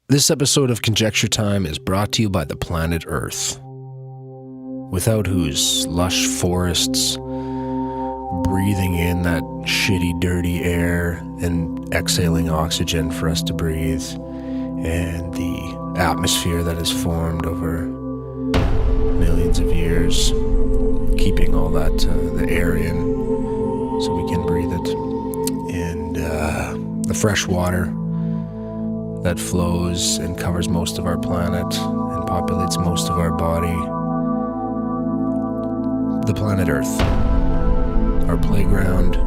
This episode of Conjecture Time is brought to you by the planet Earth, without whose lush forests, breathing in that shitty, dirty air and exhaling oxygen for us to breathe, and the atmosphere that has formed over millions of years, keeping all that, the air in so we can breathe it, and the fresh water that flows and covers most of our planet and populates most of our body. The planet Earth. Our playground,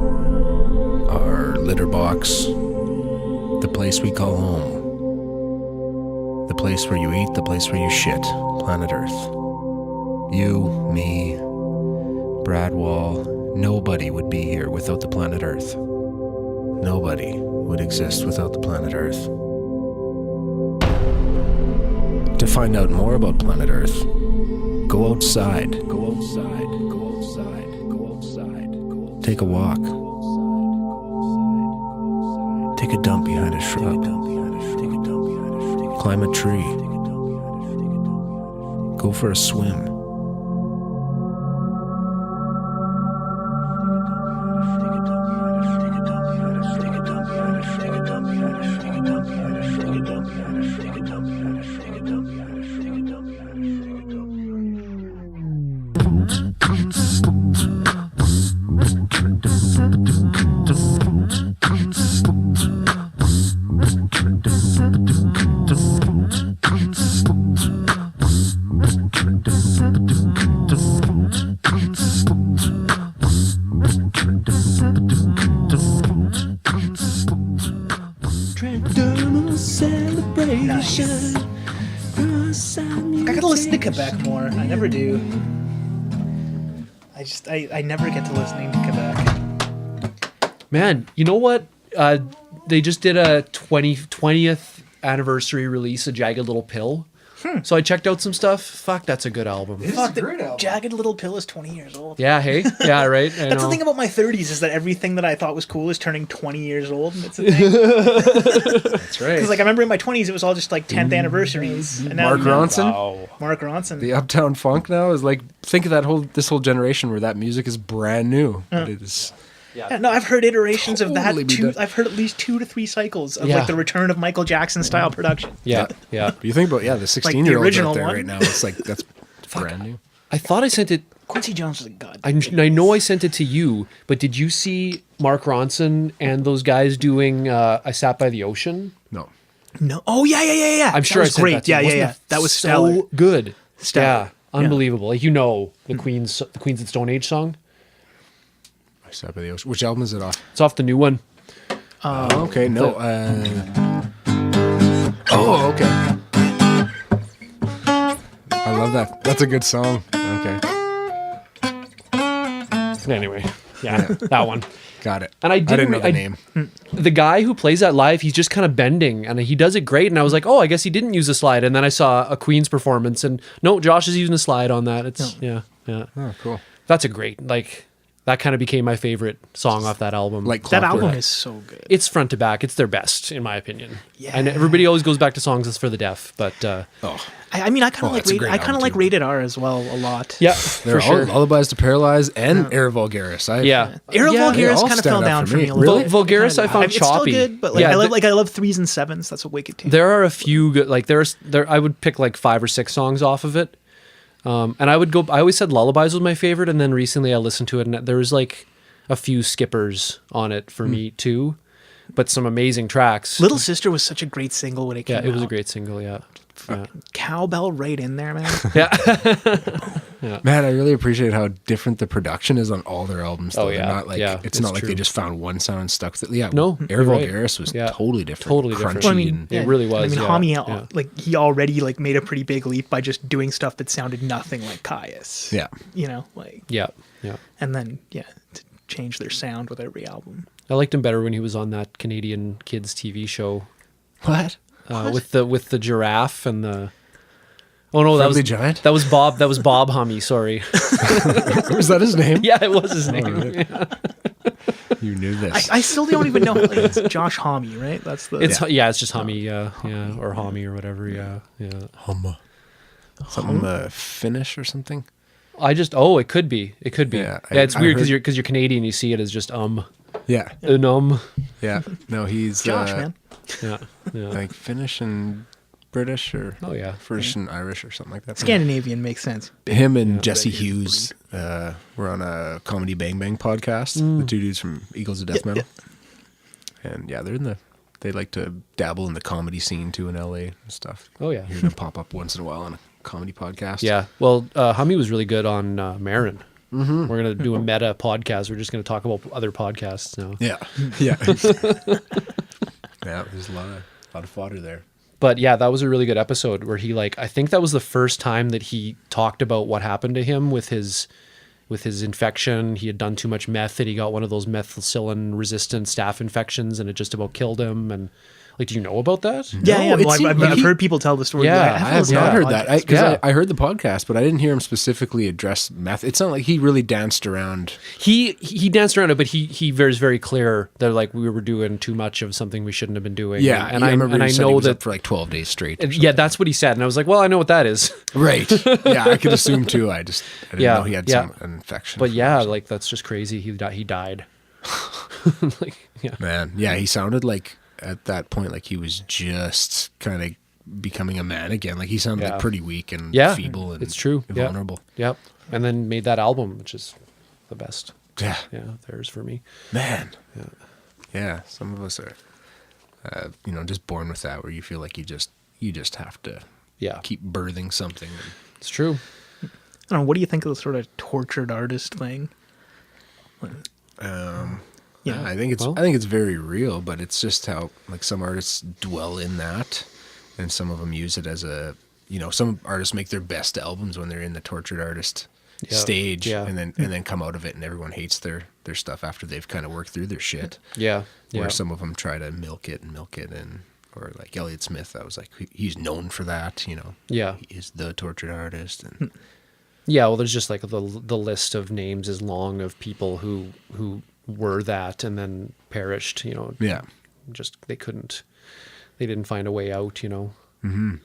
our litter box, the place we call home. The place where you eat, the place where you shit. Planet Earth. You, me, Brad Wall, nobody would be here without the planet Earth. Nobody would exist without the planet Earth. To find out more about planet Earth, go outside. Go outside. Go outside. Go outside. Go outside. Take a walk. Take a dump behind a shrub. Climb a tree. Go for a swim. I never get to listening to Quebec. Man, you know what? They just did a 20th anniversary release of Jagged Little Pill. So I checked out some stuff. Fuck, that's a good album. Fuck, the great album. Jagged Little Pill is 20 years old. Yeah, hey? Yeah, right? That's the thing about my 30s, is that everything that I thought was cool is turning 20 years old, and it's a thing. That's right. Because like, I remember in my 20s, it was all just like 10th anniversaries. And now, Marc Ronson? Wow. Marc Ronson. The Uptown Funk now is like, think of this whole generation where that music is brand new. But it is... Yeah, no, I've heard iterations of that. Totally I've heard at least 2 to 3 cycles of like the return of Michael Jackson style production. Yeah. But you think about the 16-year-olds original out there one? right now. It's like that's brand new. I thought I sent it... Quincy Jones was a god. I know I sent it to you, but did you see Marc Ronson and those guys doing I Sat by the Ocean? No. Oh, yeah. I'm sure that was I sent great. that to you. Yeah. That was so stellar. good. Stellar. Yeah, unbelievable. Like, you know the Queens of Stone Age song? I Sat by the Ocean. Which album is it off? It's off the new one. Okay, no. Okay. I love that. That's a good song. Okay. Anyway, that one. Got it. And I didn't know the name. The guy who plays that live, he's just kind of bending, and he does it great. And I was like, oh, I guess he didn't use a slide. And then I saw a Queen's performance, and no, Josh is using a slide on that. It's yeah. Oh, cool. That's a great, like, that kind of became my favorite song off that album. Like that Clockwork. album is so good. It's front to back. It's their best, in my opinion. Yeah. And everybody always goes back to songs that's for the deaf, but I mean, I kind of like Rated R as well a lot. yeah, There for are sure. Lullabies to Paralyze and Air Vulgaris. Yeah. Aero Vulgaris all kind of stand fell out down for for me. me a little Really? bit. Vulgaris I found It's choppy. still good, but like, Yeah, I love 3s and 7s. That's a wicked tune. There are a few good, like there I would pick like 5 or 6 songs off of it. And I always said Lullabies was my favorite, and then recently I listened to it and there was like a few skippers on it for me too, but some amazing tracks. Little Sister was such a great single when it came out. Yeah, it was a great single, yeah. Cowbell right in there, man. Yeah. Man, I really appreciate how different the production is on all their albums. Though. Oh, yeah. They're not like, Yeah, it's it's not like true. they just found one sound and stuck with it. Yeah, No, Air you're right. Vulgaris was Yeah. totally different. Totally different. Crunchy Well, I mean, and It really was. I mean, yeah. Homme, like, he already like made a pretty big leap by just doing stuff that sounded nothing like Caius. yeah. You know, like, Yeah. and then to change their sound with every album. I liked him better when he was on that Canadian kids TV show. What? With the giraffe and the... Oh no, Friendly Giant? That was Bob Homme, sorry. Was that his name? Yeah, it was his name. Right. Yeah. You knew this. I still don't even know. Like, it's Josh Homme, right? That's the. It's it's just Homme, yeah, or Homme or whatever, yeah. Homme. Something Finnish or something. It could be. Yeah, It's weird heard- because you're Canadian. You see it as just Yeah. Yeah. No, he's Josh, man. Yeah. like Finnish and British or British and Irish or something like that. Scandinavian makes sense. Him and Jesse Hughes were on a Comedy Bang Bang podcast. The two dudes from Eagles of Death Metal. And yeah, they like to dabble in the comedy scene too in LA and stuff. Oh yeah. You hear them pop up once in a while on a comedy podcast. Yeah. Well, Homme was really good on Maron. Mm-hmm. We're gonna do a meta podcast. We're just gonna talk about other podcasts now. Yeah. Yeah. Yeah, there's a lot of fodder there. But yeah, that was a really good episode where he I think that was the first time that he talked about what happened to him with his infection. He had done too much meth and he got one of those methicillin resistant staph infections and it just about killed him. And do you know about that? Yeah. it Well, seemed I've heard people tell the story. Yeah, I have not heard that. I heard the podcast, but I didn't hear him specifically address meth. It's not like he really danced around. He danced around it, but he was very clear that we were doing too much of something we shouldn't have been doing. Yeah, and I remember he said he know was that up for 12 days straight. Yeah, that's what he said, and I was like, well, I know what that is. Right. Yeah, I could assume too. I didn't know he had some infection. But that's just crazy. He died. Man, yeah, he sounded like at that point like he was just kind of becoming a man again. Like he sounded pretty weak and feeble and it's true. vulnerable. Yep. And then made that album, which is the best. Yeah. Yeah, theirs for me. Man. Yeah, some of us are just born with that where you feel like you just have to keep birthing something. It's true. I don't know. What do you think of the sort of tortured artist thing? I think it's very real, but it's just how some artists dwell in that, and some of them use it as some artists make their best albums when they're in the tortured artist stage, and then come out of it and everyone hates their stuff after they've kind of worked through their shit. Yeah. Where some of them try to milk it, or like Elliott Smith, I was like, he's known for that, Yeah. He is the tortured artist, and yeah. Well, there's just the list of names is long of people who were that and then perished. Just they didn't find a way out. Mm-hmm.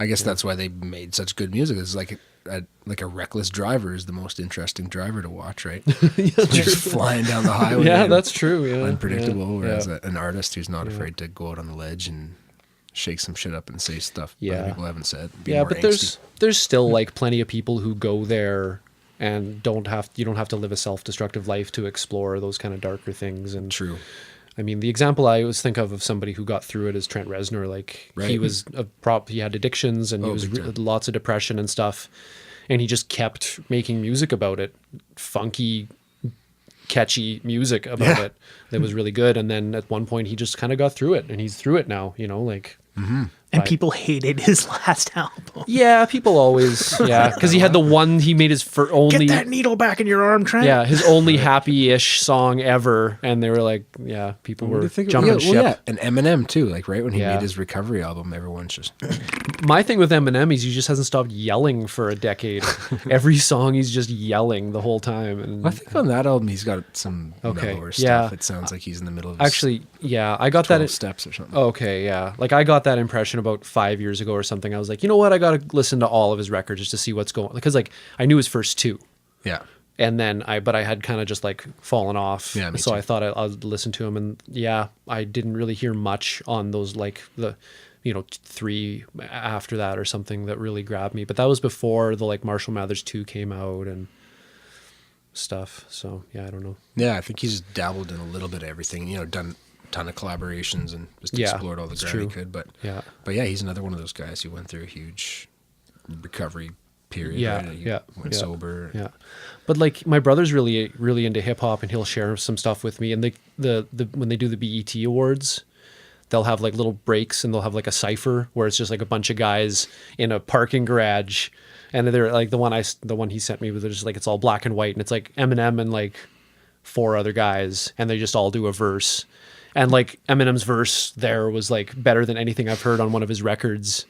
I guess that's why they made such good music. It's like a reckless driver is the most interesting driver to watch, right? Just flying down the highway. Yeah, that's true. Yeah, unpredictable. Whereas an artist who's not afraid to go out on the ledge and shake some shit up and say stuff other people haven't said. But there's still plenty of people who go there and you don't have to live a self-destructive life to explore those kind of darker things. And true. I mean, the example I always think of somebody who got through it is Trent Reznor. He was he had addictions and he was lots of depression and stuff, and he just kept making music about it, funky, catchy music about it that was really good. And then at one point he just kind of got through it, and he's through it now. Mm-hmm. And people hated his last album. Yeah, people always, because he had the one he made his only. Get that needle back in your arm, Trent. Yeah, his only happy-ish song ever, and they were like, people were jumping ship. Well, and Eminem too, right when he made his recovery album, everyone's just. My thing with Eminem is he just hasn't stopped yelling for a decade. Every song he's just yelling the whole time. And I think on that album he's got some mellower stuff. It sounds like he's in the middle of his I got 12 that steps or something. Okay, yeah. I got that impression about 5 years ago or something. I was like, you know what? I got to listen to all of his records just to see what's going on. Because I knew his first two. Yeah. And then I had kind of just fallen off. Yeah, me so too. I thought I'd listen to him. And I didn't really hear much on those, the 3 after that or something that really grabbed me. But that was before the Marshall Mathers 2 came out and stuff. So I don't know. Yeah, I think he's dabbled in a little bit of everything, done ton of collaborations and just explored all the ground he could. But he's another one of those guys who went through a huge recovery period. Went sober. Yeah, but my brother's really really into hip hop, and he'll share some stuff with me. And the when they do the BET Awards, they'll have little breaks, and they'll have a cipher where it's just a bunch of guys in a parking garage, and they're the one he sent me was just it's all black and white, and it's Eminem and 4 other guys, and they just all do a verse. And Eminem's verse there was better than anything I've heard on one of his records.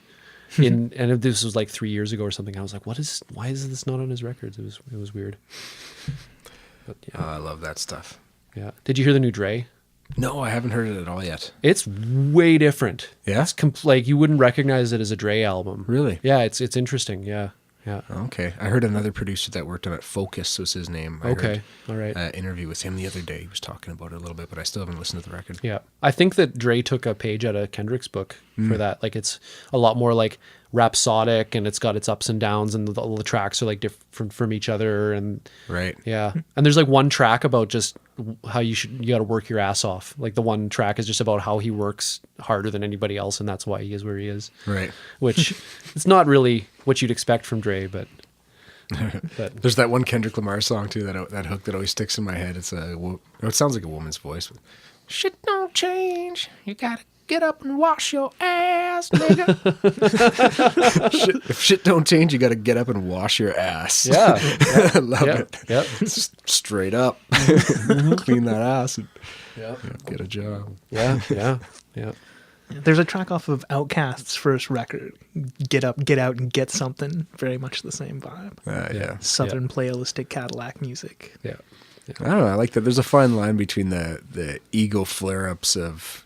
And this was 3 years ago or something. I was like, why is this not on his records? It was weird. But I love that stuff. Yeah. Did you hear the new Dre? No, I haven't heard it at all yet. It's way different. Yeah? It's like you wouldn't recognize it as a Dre album. Really? Yeah, it's interesting. Yeah. Yeah. Okay. I heard another producer that worked on it, Focus was his name. I heard All right. an interview with him the other day. He was talking about it a little bit, but I still haven't listened to the record. Yeah. I think that Dre took a page out of Kendrick's book for that. Like it's a lot more like rhapsodic, and it's got its ups and downs, and all the tracks are like different from each other. And Right. yeah. And there's like one track about just how you got to work your ass off. Like the one track is just about how he works harder than anybody else, and that's why he is where he is. Right. Which it's not really what you'd expect from Dre, but There's that one Kendrick Lamar song too, that hook that always sticks in my head. It sounds like a woman's voice. But, shit don't change. You gotta get up and wash your ass, nigga. If shit don't change, you gotta get up and wash your ass. yeah. I love it. Yep. Just straight up. Clean that ass and get a job. Yeah. There's a track off of Outkast's first record, Get Up, Get Out, and Get Something. Very much the same vibe. Yeah. Southern playalistic Cadillac music. Yeah. I don't know. I like that. There's a fine line between the ego flare-ups of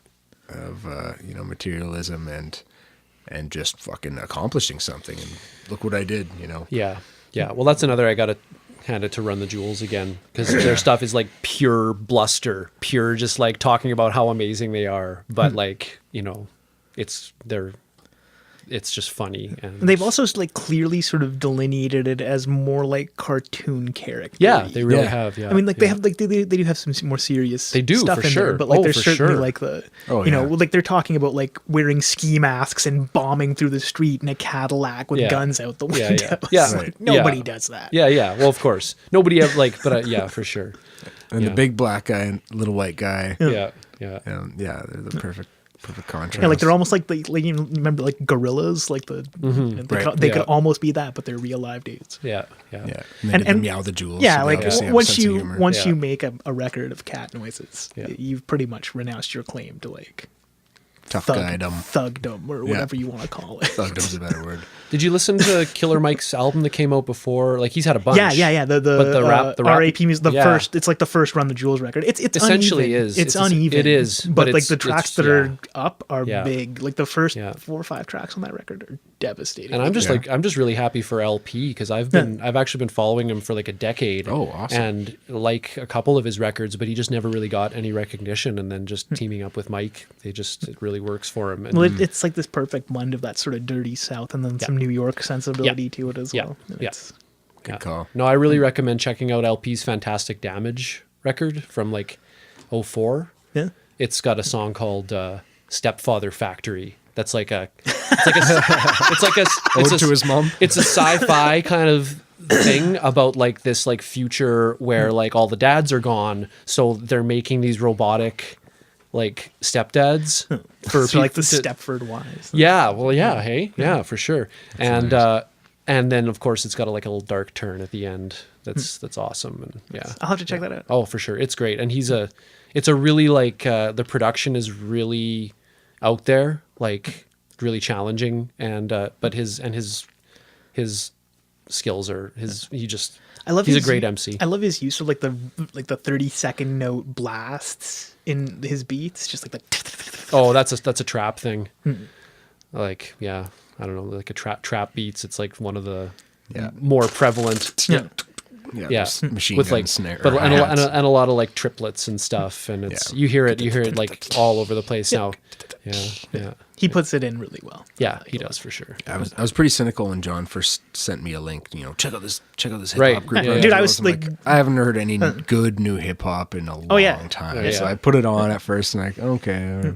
materialism and just fucking accomplishing something. And look what I did. Yeah. Well, that's another. I gotta hand it to Run the Jewels again, because their stuff is like pure bluster, pure just like talking about how amazing they are, but like it's just funny. And they've also like clearly sort of delineated it as more like cartoon character. Yeah, they really have. Yeah, I mean, like they have like they do have some more serious they do stuff for in sure, there, but like there's for certainly sure. like the yeah. like they're talking about like wearing ski masks and bombing through the street in a Cadillac with guns out the window. Yeah. Like, nobody does that. Yeah. Well, of course, nobody have yeah, for sure. And the big black guy and little white guy. Yeah. And they're the perfect contrast. Yeah, like they're almost like you remember like gorillas, like they could almost be that, but they're real live dudes. Yeah. And meow the jewels. Yeah, so like they obviously have a once sense of you humor. make a record of cat noises, you've pretty much renounced your claim to like tough guy-dom. thugdom or whatever you want to call it. Thugdom's a better word. Did you listen to Killer Mike's album that came out before? Like he's had a bunch. Yeah. The rap RAP music, first. It's like the first Run the Jewels record. It's essentially uneven. is. It's uneven. It is, but like it's the tracks that are up are Yeah. big. Like the first 4 or 5 tracks on that record are devastating. And I'm just really happy for LP, because I've actually been following him for like a decade. Oh, awesome. And like a couple of his records, but he just never really got any recognition. And then just teaming up with Mike, it really works for him. And, well, it's like this perfect blend of that sort of dirty South and then some New York sensibility to it as well. Good call. No, I really recommend checking out LP's Fantastic Damage record from like 2004. Yeah. It's got a song called Stepfather Factory. That's like ode to his mom. It's a sci-fi kind of thing about like this like future where like all the dads are gone, so they're making these robotic like stepdads for so like the Stepford Wives. Yeah, well, yeah, hey, yeah, for sure. And then of course it's got a little dark turn at the end. That's awesome. And yeah, I'll have to check that out. Oh, for sure, it's great. And it's a really like the production is really out there, like really challenging, and but his skills are he's a great MC. I love his use of like the 30-second note blasts in his beats, just like the. Oh, that's a trap thing. Like, yeah, I don't know, like a trap beats. It's like one of the more prevalent. Yeah, machine with gun like snare, but and a lot of like triplets and stuff, and it's you hear it like all over the place now. Yeah. He puts it in really well. Yeah, he does for sure. I was pretty cynical when John first sent me a link. Check out this hip hop Right. group. Yeah. Dude, I was like, I haven't heard any good new hip hop in a long time. Yeah. So I put it on at first, and okay,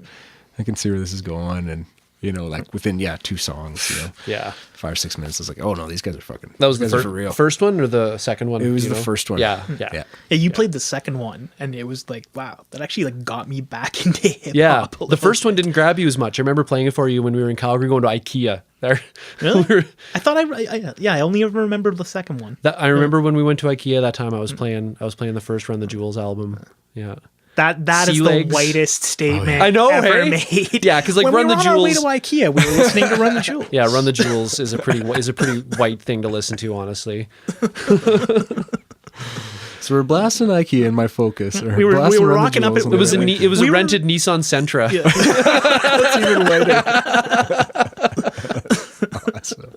I can see where this is going, and like within 2 songs, Yeah. 5 or 6 minutes, I was like, oh no, these guys are fucking. That was the these guys are for real. first one or the second one? It was the first one. Yeah. Yeah, you played the second one, and it was like, wow, that actually like got me back into hip Yeah, hop. the first one didn't grab you as much. I remember playing it for you when we were in Calgary going to IKEA. There, really? I thought I only ever remember the second one. I remember when we went to IKEA that time. I was playing the first Run the Jewels album. Yeah. That is Sea the whitest statement I know, ever hey? made. Yeah, because like when Run we the were Jewels. on our way to IKEA, we were listening to Run the Jewels. Yeah, Run the Jewels is a pretty white thing to listen to, honestly. So we're blasting IKEA in my Focus. Or We were blasting Run the rocking up Jewels at- in It was a my- ne- it was We a were- rented Nissan Sentra. Yeah. That's even later. Awesome.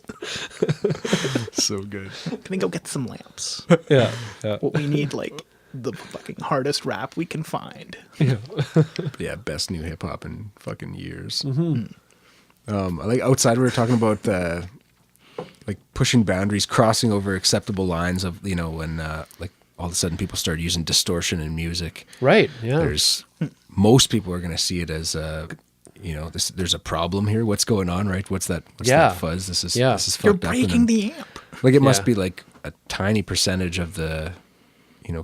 So good. Can we go get some lamps? yeah. Well, we need like the fucking hardest rap we can find. Yeah, best new hip hop in fucking years. I like outside we were talking about like pushing boundaries, crossing over acceptable lines of when like all of a sudden people started using distortion in music. Right. Yeah. There's most people are going to see it as there's a problem here. What's going on, right? What's that fuzz? This is Yeah. this is You're fucked up. breaking the amp. Like it must Yeah. be like a tiny percentage of the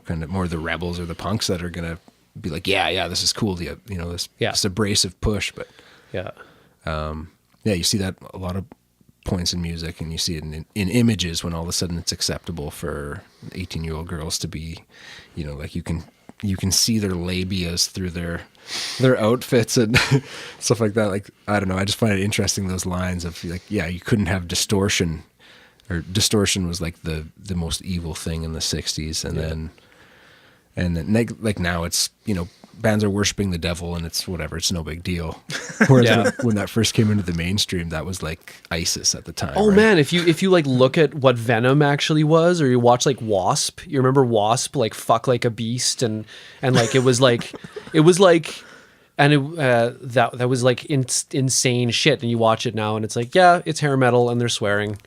kind of more the rebels or the punks that are going to be like, yeah, this is cool. This abrasive push, but yeah. you see that a lot of points in music, and you see it in images when all of a sudden it's acceptable for 18-year-old girls to be, like you can see their labias through their outfits and stuff like that. Like, I don't know. I just find it interesting, those lines of like, yeah, you couldn't have distortion, or distortion was like the most evil thing in the 60s. And then like now it's, bands are worshiping the devil and it's whatever, it's no big deal. Whereas when that first came into the mainstream, that was like ISIS at the time. Oh right? man, if you like look at what Venom actually was, or you watch like Wasp, you remember Wasp like fuck like a beast and like it was like and that was like insane shit, and you watch it now and it's like, yeah, it's hair metal and they're swearing.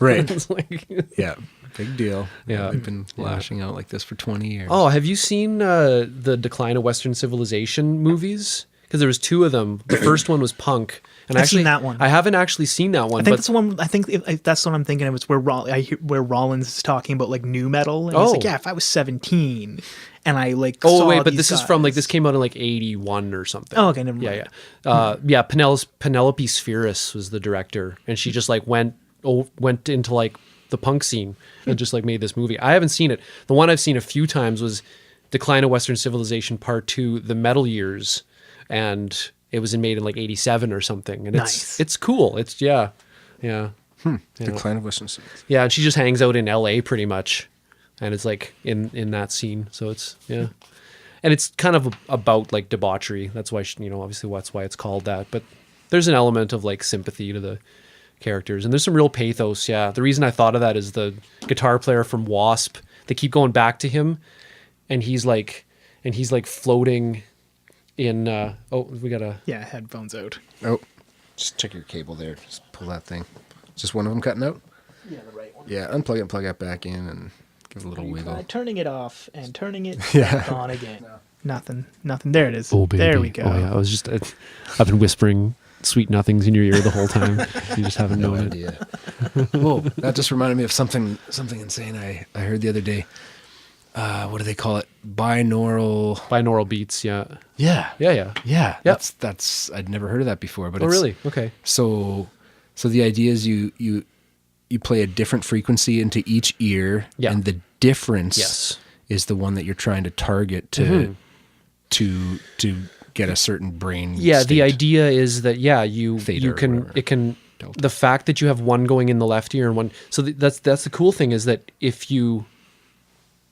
Right. It's like, Yeah. Big deal. Yeah. They've been lashing out like this for 20 years. oh, have you seen the Decline of Western Civilization movies? Because there was two of them. The first one was Punk, and I've seen that one. I haven't actually seen that one. I think but that's the one. I think that's what I'm thinking of. It's where where Rollins is talking about like new metal, and he's like, yeah, if I was 17 and I like. Oh saw wait, but these this is from like guys- this came out in like 81 or something. Oh, okay, never mind. Yeah. Penelope Spheris was the director, and she just like went into like the punk scene and just like made this movie. I haven't seen it. The one I've seen a few times was Decline of Western Civilization Part 2, The Metal Years, and it was made in like 87 or something. And Nice. it's cool. It's yeah. Decline of Western Civilization. Yeah, and she just hangs out in LA pretty much, and it's like in that scene. So it's and it's kind of about like debauchery. That's why obviously that's why it's called that. But there's an element of like sympathy to the characters, and there's some real pathos. Yeah, the reason I thought of that is the guitar player from Wasp. They keep going back to him, and he's like floating in. We gotta. Yeah, headphones out. Oh, just check your cable there. Just pull that thing. Is just one of them cutting out? Yeah, the right one. Yeah, unplug it and plug it back in and give it a little wiggle. Turning it off and turning it Yeah. back on again. Nothing. There it is. Oh, baby. There we go. Oh yeah, I've been whispering sweet nothings in your ear the whole time. You just haven't No known it. idea. Whoa, that just reminded me of something insane I heard the other day. What do they call it? Binaural beats. Yeah. Yeah. Yeah. Yeah. Yep. That's I'd never heard of that before. But Oh it's, really? Okay. So the idea is you play a different frequency into each ear, Yeah. and the difference Yes. is the one that you're trying to target to get a certain brain. Yeah, state. the idea is that you Theta or can whatever. it can Delta. the fact that you have one going in the left ear and one that's the cool thing is that if you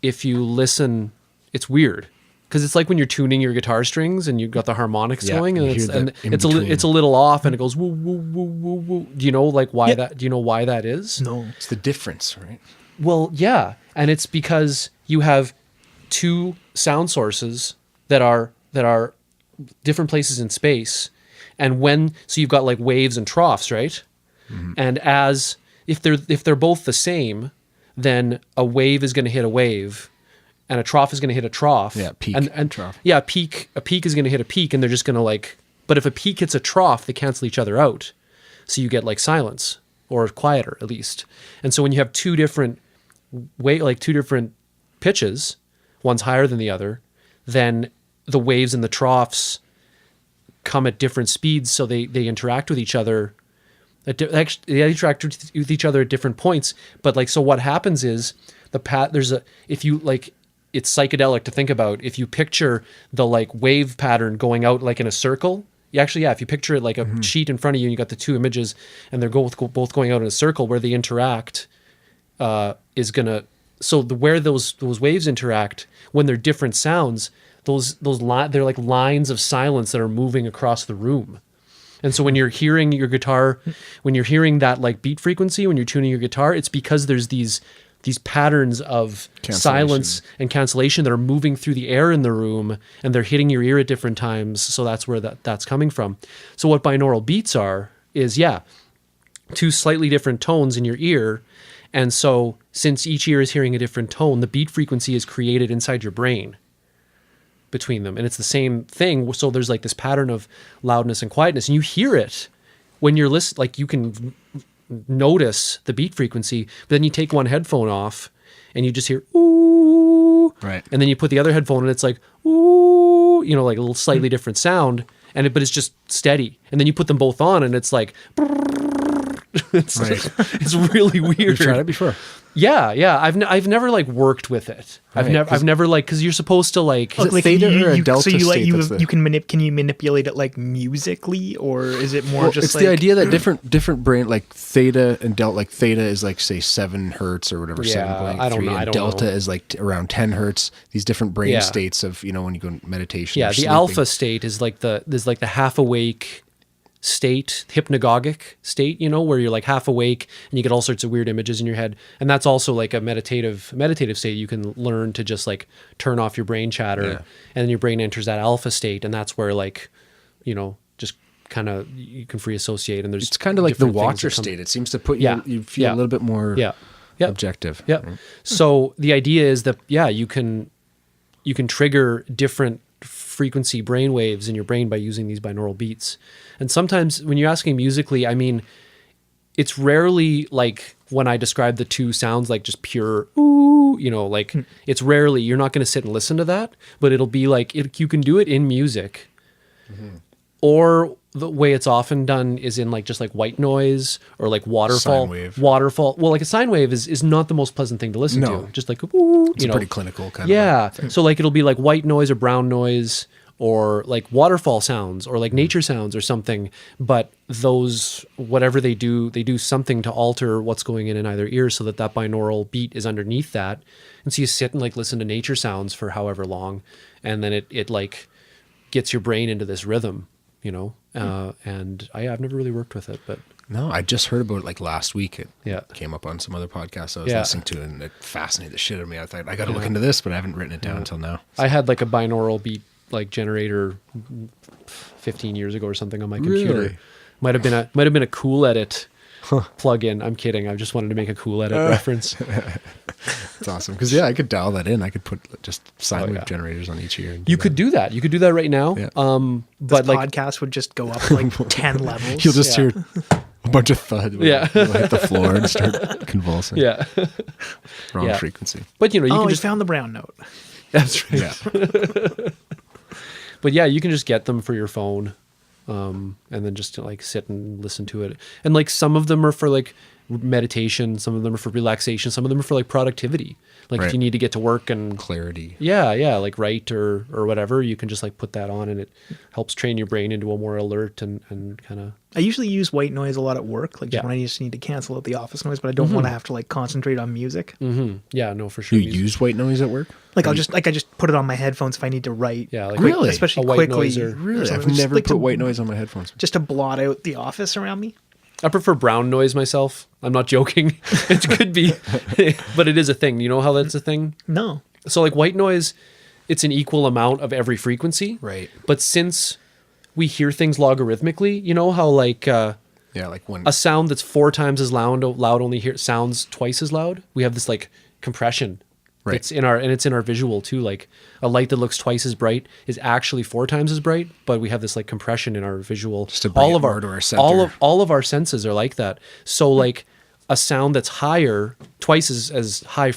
listen, it's weird because it's like when you're tuning your guitar strings and you've got the harmonics Yeah, going and you it's hear that in it's between. it's a little off and it goes woo woo woo woo woo. Do you know like why that? Do you know why that is? No. It's the difference, right? Well, yeah, and it's because you have two sound sources that are different places in space, and so you've got like waves and troughs, right? Mm-hmm. And if they're both the same, then a wave is going to hit a wave, and a trough is going to hit a trough. Yeah, peak, and trough. Yeah, a peak is going to hit a peak, and they're just going to like. But if a peak hits a trough, they cancel each other out, so you get like silence or quieter at least. And so when you have two different pitches, one's higher than the other, then the waves and the troughs come at different speeds, so they interact with each other. They interact with each other at different points. But like, so what happens is it's psychedelic to think about. If you picture the like wave pattern going out like in a circle, if you picture it like a sheet in front of you, and you got the two images, and they're both going out in a circle where they interact, is gonna where those waves interact, when they're different sounds, they're like lines of silence that are moving across the room. And so when you're hearing your guitar, when you're hearing that like beat frequency, when you're tuning your guitar, it's because there's these patterns of silence and cancellation that are moving through the air in the room, and they're hitting your ear at different times. So that's where that's coming from. So what binaural beats is two slightly different tones in your ear. And so since each ear is hearing a different tone, the beat frequency is created inside your brain between them. And it's the same thing. So there's like this pattern of loudness and quietness, and you hear it when you're listening. Like you can notice the beat frequency, but then you take one headphone off and you just hear ooh, right? And then you put the other headphone and it's like ooh, like a little slightly different sound, but it's just steady. And then you put them both on and it's like it's really weird. You've tried it before? Yeah. I've never like worked with it. Right. I've never like, because you're supposed to like. Is it theta or a delta so state? Can you manipulate it like musically, or is it more just? It's like... the idea that different brain, like theta and delta, like theta is like say 7 hertz or whatever. Yeah, 7.3, I don't know. and delta is like around 10 hertz. These different brain states of when you go in meditation. Yeah, the alpha state is like the half awake state, hypnagogic state, where you're like half awake and you get all sorts of weird images in your head. And that's also like a meditative state. You can learn to just like turn off your brain chatter, and then your brain enters that alpha state, and that's where like, just kind of you can free associate. And it's kind of like the watcher state. It seems to put you feel a little bit more objective. Yeah. Right? So the idea is that you can trigger different frequency brain waves in your brain by using these binaural beats. And sometimes when you're asking musically, I mean, it's rarely like when I describe the two sounds like just pure ooh, it's rarely, you're not going to sit and listen to that, but it'll be like you can do it in music. Mm-hmm. Or the way it's often done is in like just like white noise or like waterfall. Well, like a sine wave is not the most pleasant thing to listen to. Just like ooh, it's pretty clinical kind of thing. So like it'll be like white noise or brown noise or like waterfall sounds or like nature sounds or something. But those, whatever they do something to alter what's going in either ear so that binaural beat is underneath that. And so you sit and like listen to nature sounds for however long, and then it like gets your brain into this rhythm. And I've never really worked with it, but no, I just heard about it like last week. It came up on some other podcast I was listening to, and it fascinated the shit out of me. I thought I got to look into this, but I haven't written it down until now. So. I had like a binaural beat like generator 15 years ago or something on my computer. Really? Might have been a Cool Edit plug-in. I'm kidding. I just wanted to make a Cool Edit reference. It's awesome because I could dial that in. I could put just sine wave generators on each ear. You could do that. You could do that right now. Yeah. But this podcast would just go up like 10 levels. You'll just hear a bunch of thud. You'll hit the floor and start convulsing. Yeah. Wrong frequency. But you can just found the brown note. That's right. Yeah. But you can just get them for your phone, and then just to like sit and listen to it. And like some of them are for like meditation, some of them are for relaxation, some of them are for like productivity. Like if you need to get to work and clarity. Like write or whatever, you can just like put that on, and it helps train your brain into a more alert and kind of. I usually use white noise a lot at work, like when I just need to cancel out the office noise, but I don't want to have to like concentrate on music. Mm-hmm. Yeah, no, for sure. You use white noise at work? Like I just put it on my headphones if I need to write. Yeah, like really, especially a white quickly. Noiser. Really, I've never put white noise on my headphones. Just to blot out the office around me. I prefer brown noise myself. I'm not joking. It could be, but it is a thing. You know how that's a thing? No. So like white noise, it's an equal amount of every frequency. Right. But since we hear things logarithmically, you know how like like when a sound that's 4 times as loud only sounds twice as loud. We have this like compression. Right. It's in our visual too. Like a light that looks twice as bright is actually 4 times as bright, but we have this like compression in our visual. Just to bring it more to our center. All of our senses are like that. So like a sound that's higher, twice as high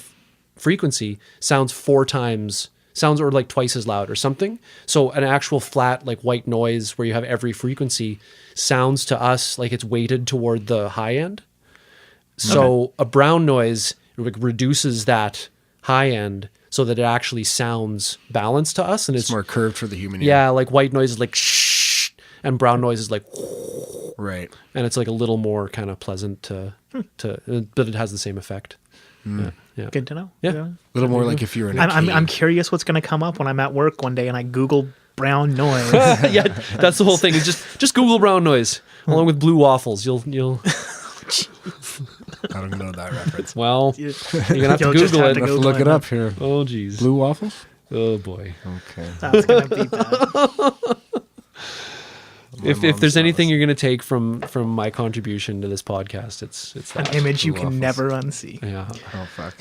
frequency, sounds 4 times or like twice as loud or something. So an actual flat like white noise where you have every frequency sounds to us like it's weighted toward the high end. So a brown noise like reduces that high end so that it actually sounds balanced to us, and it's more curved for the human ear. Yeah, like white noise is like shh, and brown noise is like right, and it's like a little more kind of pleasant to but it has the same effect. Yeah. Good to know. Yeah. Yeah. A little more like if you're in a I'm cave. curious what's going to come up when I'm at work one day and I Google brown noise. Yeah, that's the whole thing. Is just Google brown noise along with blue waffles. You'll I don't even know that reference. well, You- you're gonna have to You'll just Google have it. to I have to Google look it up here. Oh geez. Blue waffles? Oh boy. Okay. That's going to be bad. If there's anything you're gonna take from my contribution to this podcast, it's An that. image you Blue can waffles. never unsee. Yeah. Oh, fuck.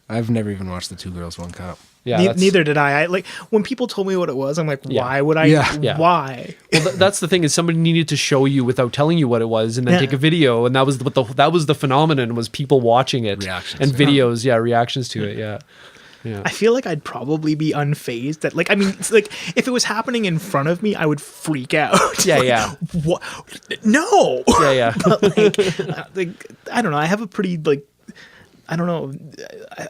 I've never even watched the Two Girls, One Cup. Yeah. Ne- that's- neither did I. Like when people told me what it was, I'm like, Yeah. why would I? Yeah. Yeah. Why? Well, that's the thing is somebody needed to show you without telling you what it was, and then Yeah. take a video, and that was that was the phenomenon was people watching it Reactions, and yeah. videos, reactions to it, yeah. I feel like I'd probably be unfazed. That, like, I mean, it's like if it was happening in front of me, I would freak out. Yeah, Like, yeah. What? No. Yeah. But like, I don't know. I have a pretty I don't know.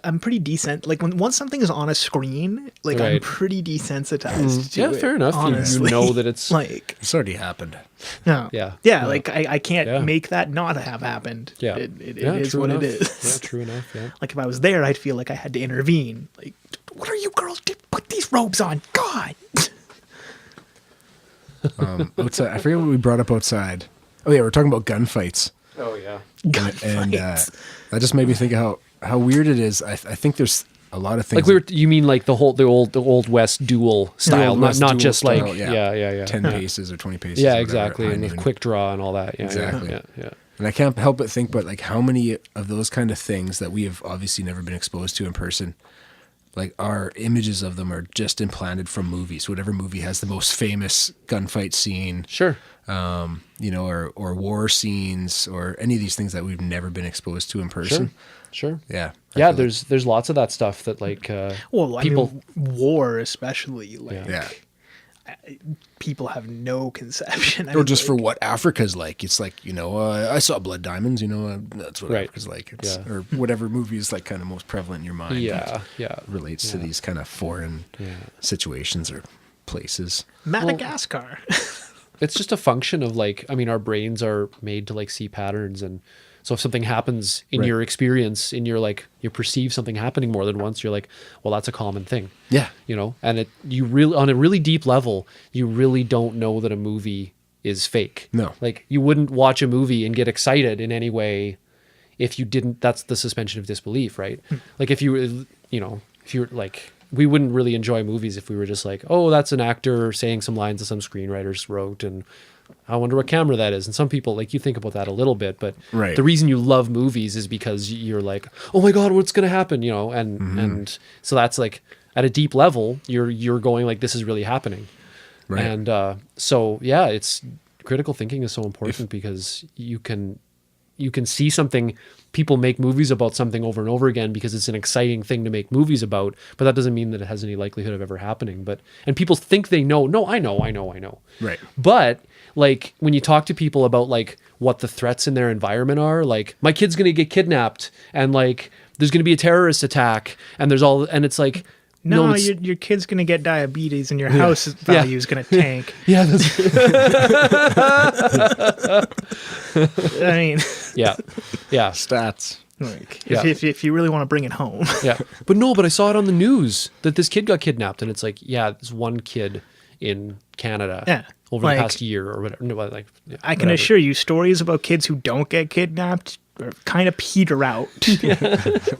I'm pretty decent. Like once something is on a screen, like I'm Right. pretty desensitized. To Yeah, it, fair enough. You Honestly. know that it's like It's already happened. no. Yeah. Yeah. No. Like I can't Yeah. make that not have happened. yeah. It Yeah, is true what enough. it is. Yeah, true enough, yeah. Like if I was there, I'd feel like I had to intervene. Like, what are you girls doing? Put these robes on. God. Outside, I forget what we brought up outside. Oh, yeah, we're talking about gunfights. Oh yeah. And that just made me think of how weird it is. I think there's a lot of things. Like you mean like the old West dual style, Old not West not dual just style, like yeah. yeah. 10 paces or 20 paces. Yeah, or whatever. exactly. I And don't with even- quick draw and all that. Yeah, Exactly. Yeah. And I can't help but think, but like how many of those kind of things that we have obviously never been exposed to in person, like our images of them are just implanted from movies. Whatever movie has the most famous gunfight scene, Sure. or war scenes, or any of these things that we've never been exposed to in person. Sure. Yeah. I Yeah, feel like- there's lots of that stuff that like Well, I people mean, war especially. Like, Yeah. people have no conception. I Or mean, just for like, what Africa's like. It's like, I saw Blood Diamonds, that's what Right. Africa's like. It's, Yeah. Or whatever movie is like kind of most prevalent in your mind. yeah. Relates to these kind of foreign situations or places. Madagascar. It's just a function of like, I mean, our brains are made to like see patterns, and so if something happens in Right. your experience, in your like, you perceive something happening more than once, you're like, well, that's a common thing. Yeah. And you really, on a really deep level, you really don't know that a movie is fake. No. Like you wouldn't watch a movie and get excited in any way if you didn't. That's the suspension of disbelief, right? Like if you were like, we wouldn't really enjoy movies if we were just like, oh, that's an actor saying some lines that some screenwriters wrote, and I wonder what camera that is. And some people, like, you think about that a little bit, but Right. the reason you love movies is because you're like, oh my God, what's going to happen? And so that's like at a deep level, you're going like, this is really happening. Right. And so, yeah, it's critical thinking is so important because you can see something. People make movies about something over and over again because it's an exciting thing to make movies about, but that doesn't mean that it has any likelihood of ever happening. And people think they know. No, I know. Right. But like when you talk to people about like what the threats in their environment are, like my kid's going to get kidnapped and like there's going to be a terrorist attack and and it's like, No, it's- your kid's gonna get diabetes and your house value is gonna tank. yeah, that's, I mean, yeah. Stats. like, Yeah. if you really want to bring it home, Yeah. But I saw it on the news that this kid got kidnapped, and it's like, yeah, there's one kid in Canada Yeah, over like- the past year or whatever. No, like, yeah, I can whatever. assure you, stories about kids who don't get kidnapped are kind of peter out.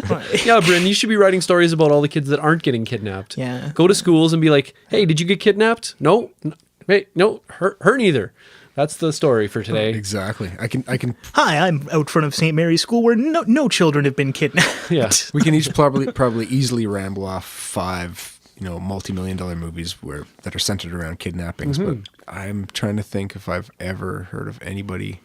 Like, Yeah, Bryn, you should be writing stories about all the kids that aren't getting kidnapped. Yeah. Go to schools and be like, hey, did you get kidnapped? No. Hey, no, her neither. That's the story for today. Exactly. I can. Hi, I'm out front of St. Mary's School where no children have been kidnapped. Yeah. We can each probably easily ramble off 5, multi-million-dollar movies that are centered around kidnappings. But I'm trying to think if I've ever heard of anybody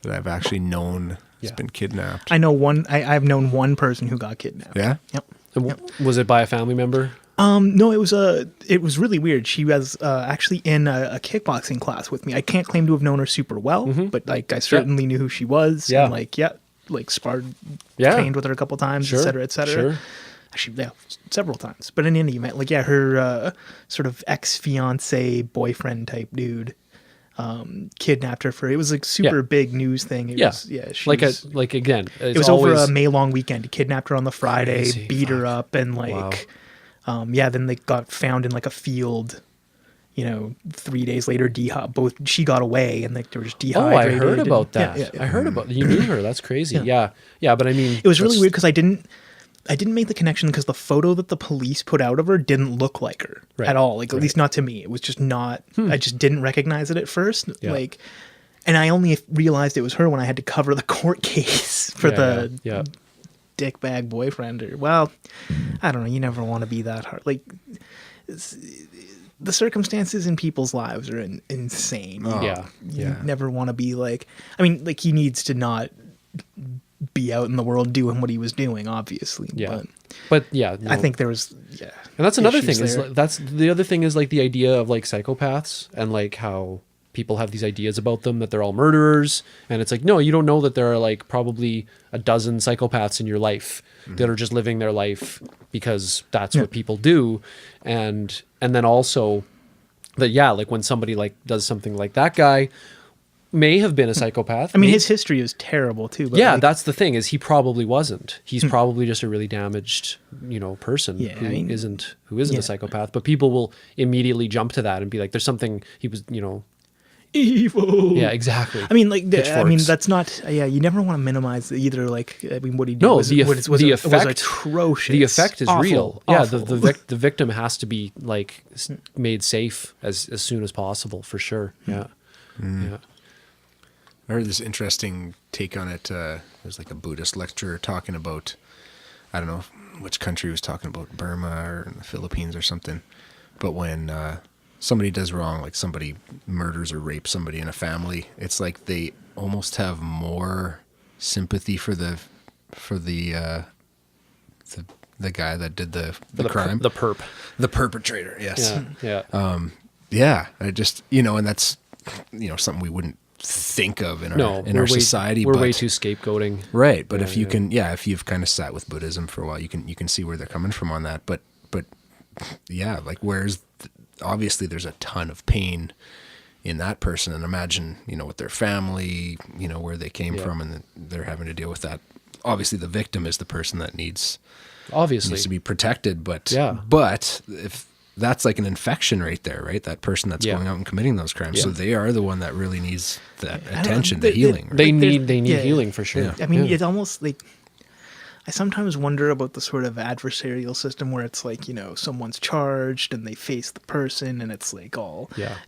that I've actually known has been kidnapped. I know one. I've known one person who got kidnapped. Yeah. Yep. And was it by a family member? No, it was really weird. She was actually in a kickboxing class with me. I can't claim to have known her super well, but like I certainly knew who she was. Yeah. And like sparred, Yeah. trained with her a couple times, Sure. et cetera, et cetera. Sure. Actually, yeah, several times. But in any event, her sort of ex-fiance boyfriend type dude kidnapped her for. It was like super big news thing. It was, she like was, again, it was over a May-long weekend. He kidnapped her on the Friday, Crazy, beat her up, and like, then they got found in like a field. 3 days later, she got away, and like they were just dehydrated. I heard about that. Yeah. I heard about. You knew her. That's crazy. Yeah. But I mean, it was really weird because I didn't make the connection because the photo that the police put out of her didn't look like her at all. Like, at least not to me. It was just not, I just didn't recognize it at first. Yeah. Like, and I only realized it was her when I had to cover the court case for the dickbag boyfriend. I don't know. You never want to be that hard. Like, the circumstances in people's lives are insane. You never want to be like, I mean, like, he needs to not be out in the world doing what he was doing, obviously. But I think there was, and that's another thing is that's the other thing is like the idea of like psychopaths and like how people have these ideas about them that they're all murderers, and it's like, no, you don't know that there are like probably a dozen psychopaths in your life that are just living their life because that's what people do, and then also that like when somebody like does something like that guy may have been a psychopath. I mean, his history is terrible too. But that's the thing is he probably wasn't. He's probably just a really damaged, person who isn't a psychopath. But people will immediately jump to that and be like, "There's something he was, evil." Yeah, exactly. I mean, like, that's not. You never want to minimize either. Like, I mean, what he did was effect was atrocious. The effect is awful, real. Awful. Yeah, the victim has to be like made safe as soon as possible for sure. Yeah. I heard this interesting take on it. There's like a Buddhist lecturer talking about, I don't know which country he was talking about, Burma or the Philippines or something. But when somebody does wrong, like somebody murders or rapes somebody in a family, it's like they almost have more sympathy for the guy that did the crime, the perpetrator. Yes. I just and that's something we wouldn't think of in our society. We're way too scapegoating, right? But if you can, if you've kind of sat with Buddhism for a while, you can see where they're coming from on that. But like obviously there's a ton of pain in that person, and imagine with their family, where they came from, and they're having to deal with that. Obviously, the victim is the person that needs to be protected. But if that's like an infection right there, right? That person that's going out and committing those crimes. Yeah. So they are the one that really needs that attention, the healing. Right? They need healing for sure. Yeah. I mean, it's almost like, I sometimes wonder about the sort of adversarial system where it's like, someone's charged and they face the person, and it's like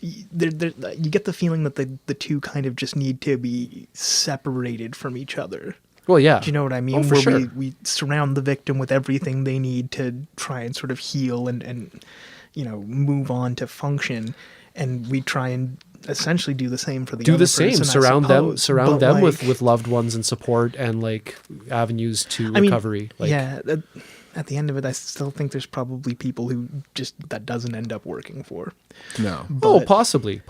you get the feeling that the two kind of just need to be separated from each other. Well, yeah. Do you know what I mean? Oh, for sure. We surround the victim with everything they need to try and sort of heal and move on to function, and we try and essentially do the same for the other person. Surround them with loved ones and support and like avenues to recovery. At the end of it, I still think there's probably people who just that doesn't end up working for. No. Possibly.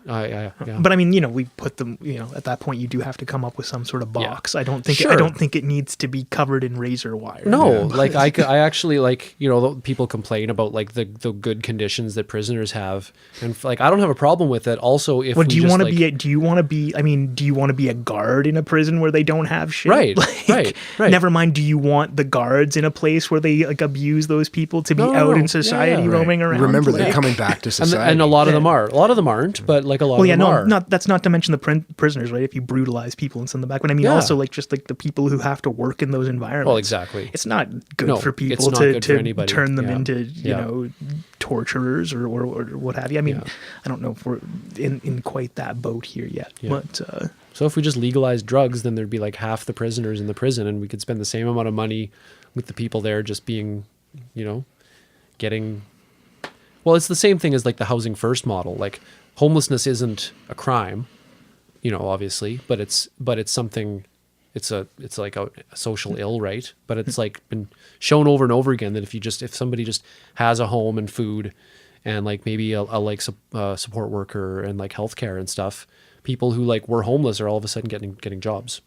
But I mean, we put them. At that point, you do have to come up with some sort of box. Yeah. I don't think it needs to be covered in razor wire. No, like I actually like people complain about like the good conditions that prisoners have, and like I don't have a problem with it. Also, if do you want to be a guard in a prison where they don't have shit? Right, right. Never mind. Do you want the guards in a place where they like abuse those people to be out in society roaming around? Remember, they're coming back to society, and a lot of them are. A lot of them aren't, but like a lot of them are. That's not to mention the prisoners, right? If you brutalize people and send them back, but I mean also like just like the people who have to work in those environments. Well, exactly. It's not good for people to turn them into torturers or what have you. I mean, I don't know if we're in quite that boat here yet, but so if we just legalized drugs, then there'd be like half the prisoners in the prison, and we could spend the same amount of money with the people there just being, getting. Well, it's the same thing as like the housing first model. Like homelessness isn't a crime, obviously, but it's something. It's like a social ill, right? But it's like been shown over and over again that if somebody just has a home and food, and like maybe a support worker and like healthcare and stuff, people who like were homeless are all of a sudden getting jobs,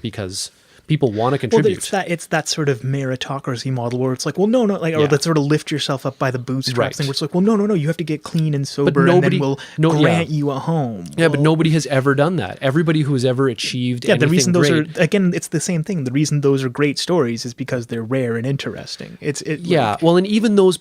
because People want to Well, contribute. it's that sort of meritocracy model where it's like, well, no, like, or Yeah. that sort of lift yourself up by the bootstraps Right. thing, where it's like, well, no, you have to get clean and sober, nobody- and then we'll no, grant yeah. you a home. Yeah, but Well, nobody has ever done that. Everybody who has ever achieved Yeah, anything the reason those great, are, again, it's the same thing. The reason those are great stories is because they're rare and interesting. yeah, well, and even those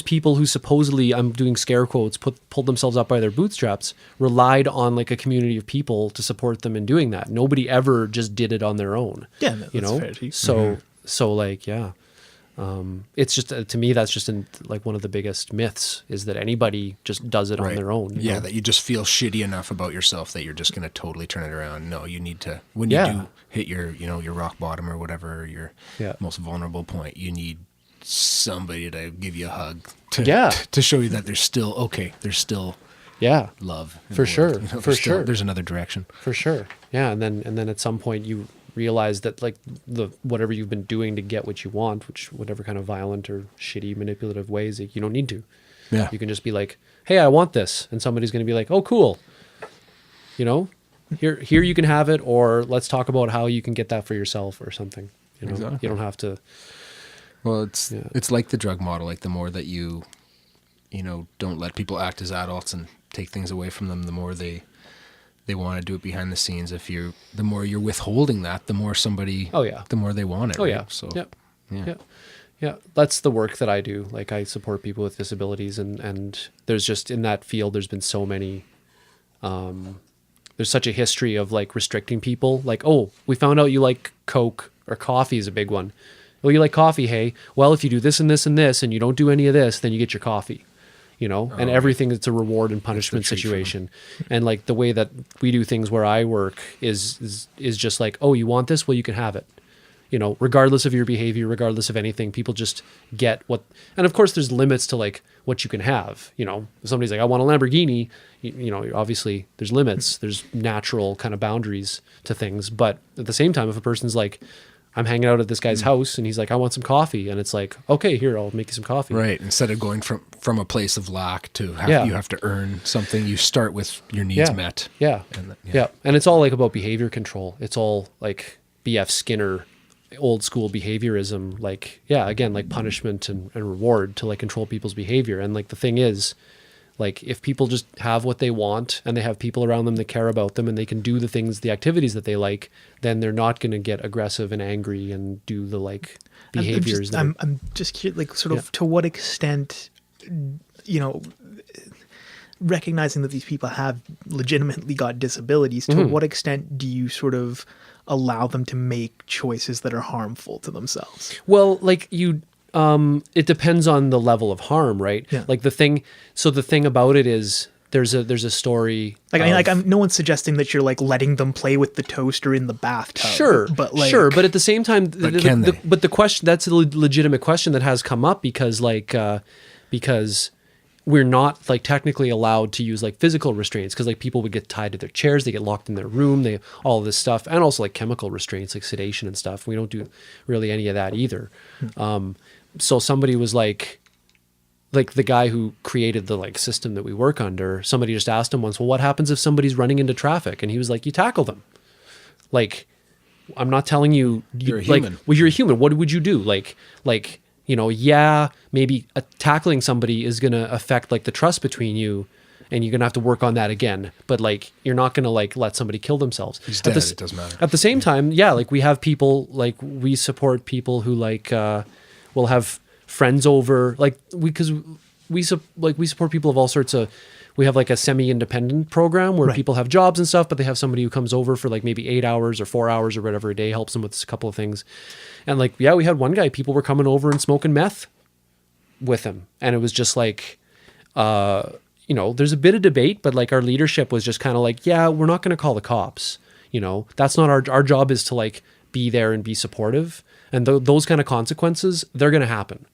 people who supposedly, I'm doing scare quotes, pulled themselves up by their bootstraps, relied on like a community of people to support them in doing that. Nobody ever just did it on their own. Yeah, that's fair too. So like, yeah, it's just to me that's just like one of the biggest myths is that anybody just does it on their own. you Yeah, know? that you just feel shitty enough about yourself that you're just going to totally turn it around. No, you need to, when you do hit your, your rock bottom or whatever, your most vulnerable point, you need somebody to give you a hug to show you that there's still there's still love in for the sure, world. for sure. There's another direction. For sure. Yeah. And then at some point you realize that like whatever you've been doing to get what you want, which whatever kind of violent or shitty manipulative ways, you don't need to. Yeah. You can just be like, hey, I want this. And somebody's going to be like, oh, cool. Here you can have it, or let's talk about how you can get that for yourself or something. Exactly. You don't have to. Well, it's like the drug model. Like the more that you don't let people act as adults and take things away from them, the more they want to do it behind the scenes. The more you're withholding that, the more somebody, the more they want it. Oh right? yeah. So Yeah. That's the work that I do. Like I support people with disabilities, and there's just in that field, there's been so many. There's such a history of like restricting people. Like, oh, we found out you like Coke, or coffee is a big one. Well, you like coffee, hey? Well, if you do this and this and this, and you don't do any of this, then you get your coffee. And everything it's a reward and punishment situation. And like the way that we do things where I work is just like, oh, you want this? Well, you can have it. Regardless of your behavior, regardless of anything, people just get what, and of course there's limits to like what you can have. If somebody's like, I want a Lamborghini, obviously there's limits, there's natural kind of boundaries to things. But at the same time, if a person's like, I'm hanging out at this guy's house and he's like, I want some coffee. And it's like, okay, here, I'll make you some coffee. Right. Instead of going from a place of lack to you have to earn something, you start with your needs met. Yeah. And it's all like about behavior control. It's all like B.F. Skinner, old school behaviorism. Like, again, like punishment and reward to like control people's behavior. And like the thing is, like if people just have what they want and they have people around them that care about them and they can do the activities that they like, then they're not going to get aggressive and angry and do the like behaviors. I'm just curious, like sort of to what extent, recognizing that these people have legitimately got disabilities, to what extent do you sort of allow them to make choices that are harmful to themselves? Well, like it depends on the level of harm, right? Yeah. Like the thing about it is there's a story. No one's suggesting that you're like letting them play with the toaster in the bathtub. Sure, but at the same time, but the question, that's a legitimate question that has come up because we're not like technically allowed to use like physical restraints, because like people would get tied to their chairs, they get locked in their room, all of this stuff, and also like chemical restraints like sedation and stuff. We don't do really any of that either. So somebody was like the guy who created the like system that we work under, somebody just asked him once, well, what happens if somebody's running into traffic? And he was like, you tackle them. Like, I'm not telling you, you're a human. Well, you're a human. What would you do? Maybe tackling somebody is going to affect like the trust between you, and you're going to have to work on that again. But like, you're not going to like let somebody kill themselves. He's dead, it doesn't matter. At the same time, like we have people, like we support people who like, will have friends over, like we support people of all sorts of, we have like a semi-independent program where people have jobs and stuff, but they have somebody who comes over for like maybe 8 hours or 4 hours or whatever a day, helps them with a couple of things. And like, we had one guy, people were coming over and smoking meth with him. And it was just like, there's a bit of debate, but like our leadership was just kind of like, we're not going to call the cops. That's not our job, is to like be there and be supportive. And those kind of consequences, they're going to happen.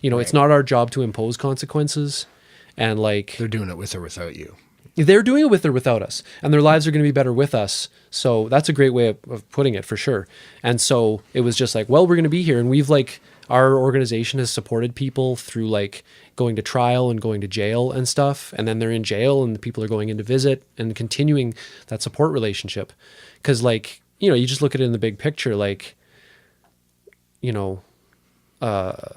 It's not our job to impose consequences. And like, they're doing it with or without you. They're doing it with or without us, and their lives are going to be better with us. So that's a great way of putting it, for sure. And so it was just like, well, we're going to be here. And we've like, our organization has supported people through like going to trial and going to jail and stuff. And then they're in jail and the people are going in to visit and continuing that support relationship. Cause like, you just look at it in the big picture, like you know,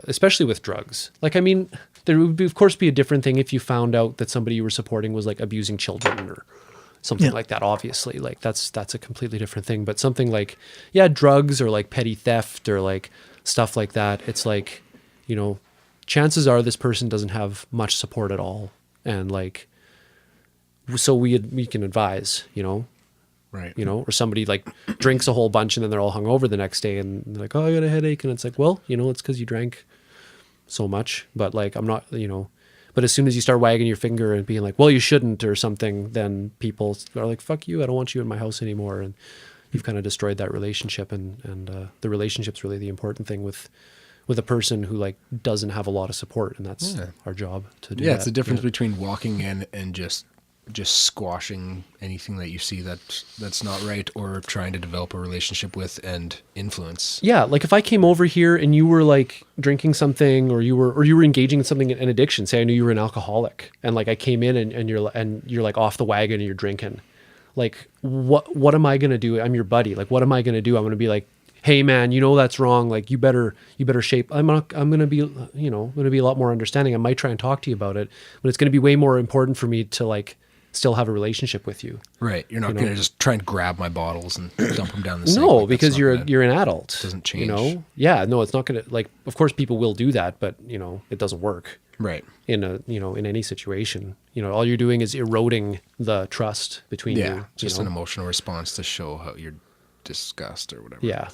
especially with drugs. Like, I mean, there would, of course, be a different thing if you found out that somebody you were supporting was like abusing children or something like that. Obviously, like that's a completely different thing. But something like, drugs or like petty theft or like stuff like that. It's like, you know, chances are this person doesn't have much support at all, and like, so we can advise, you know. Right. You know, or somebody like drinks a whole bunch and then they're all hungover the next day and they're like, oh, I got a headache. And it's like, well, you know, it's because you drank so much. But like, I'm not, you know, but as soon as you start wagging your finger and being like, well, you shouldn't or something, then people are like, fuck you. I don't want you in my house anymore. And you've kind of destroyed that relationship. And the relationship's really the important thing with a person who like doesn't have a lot of support. And that's our job to do that. Yeah, it's the difference between walking in and just squashing anything that you see that's not right, or trying to develop a relationship with and influence. Yeah, like if I came over here and you were like drinking something, or you were engaging in something, an addiction. Say I knew you were an alcoholic, and like I came in and you're like off the wagon and you're drinking. Like what am I gonna do? I'm your buddy. Like what am I gonna do? I'm gonna be like, hey man, you know that's wrong. Like you better shape. I'm gonna be, you know, gonna be a lot more understanding. I might try and talk to you about it, but it's gonna be way more important for me to like still have a relationship with you. Right. You're not going to just try and grab my bottles and dump them down the sink. No, like, because you're an adult. It doesn't change. You know? Yeah, no, it's not going to, like, of course people will do that, but you know, it doesn't work. Right. In any situation. You know, all you're doing is eroding the trust between you. Yeah. Just an emotional response to show how you're disgust or whatever. Yeah.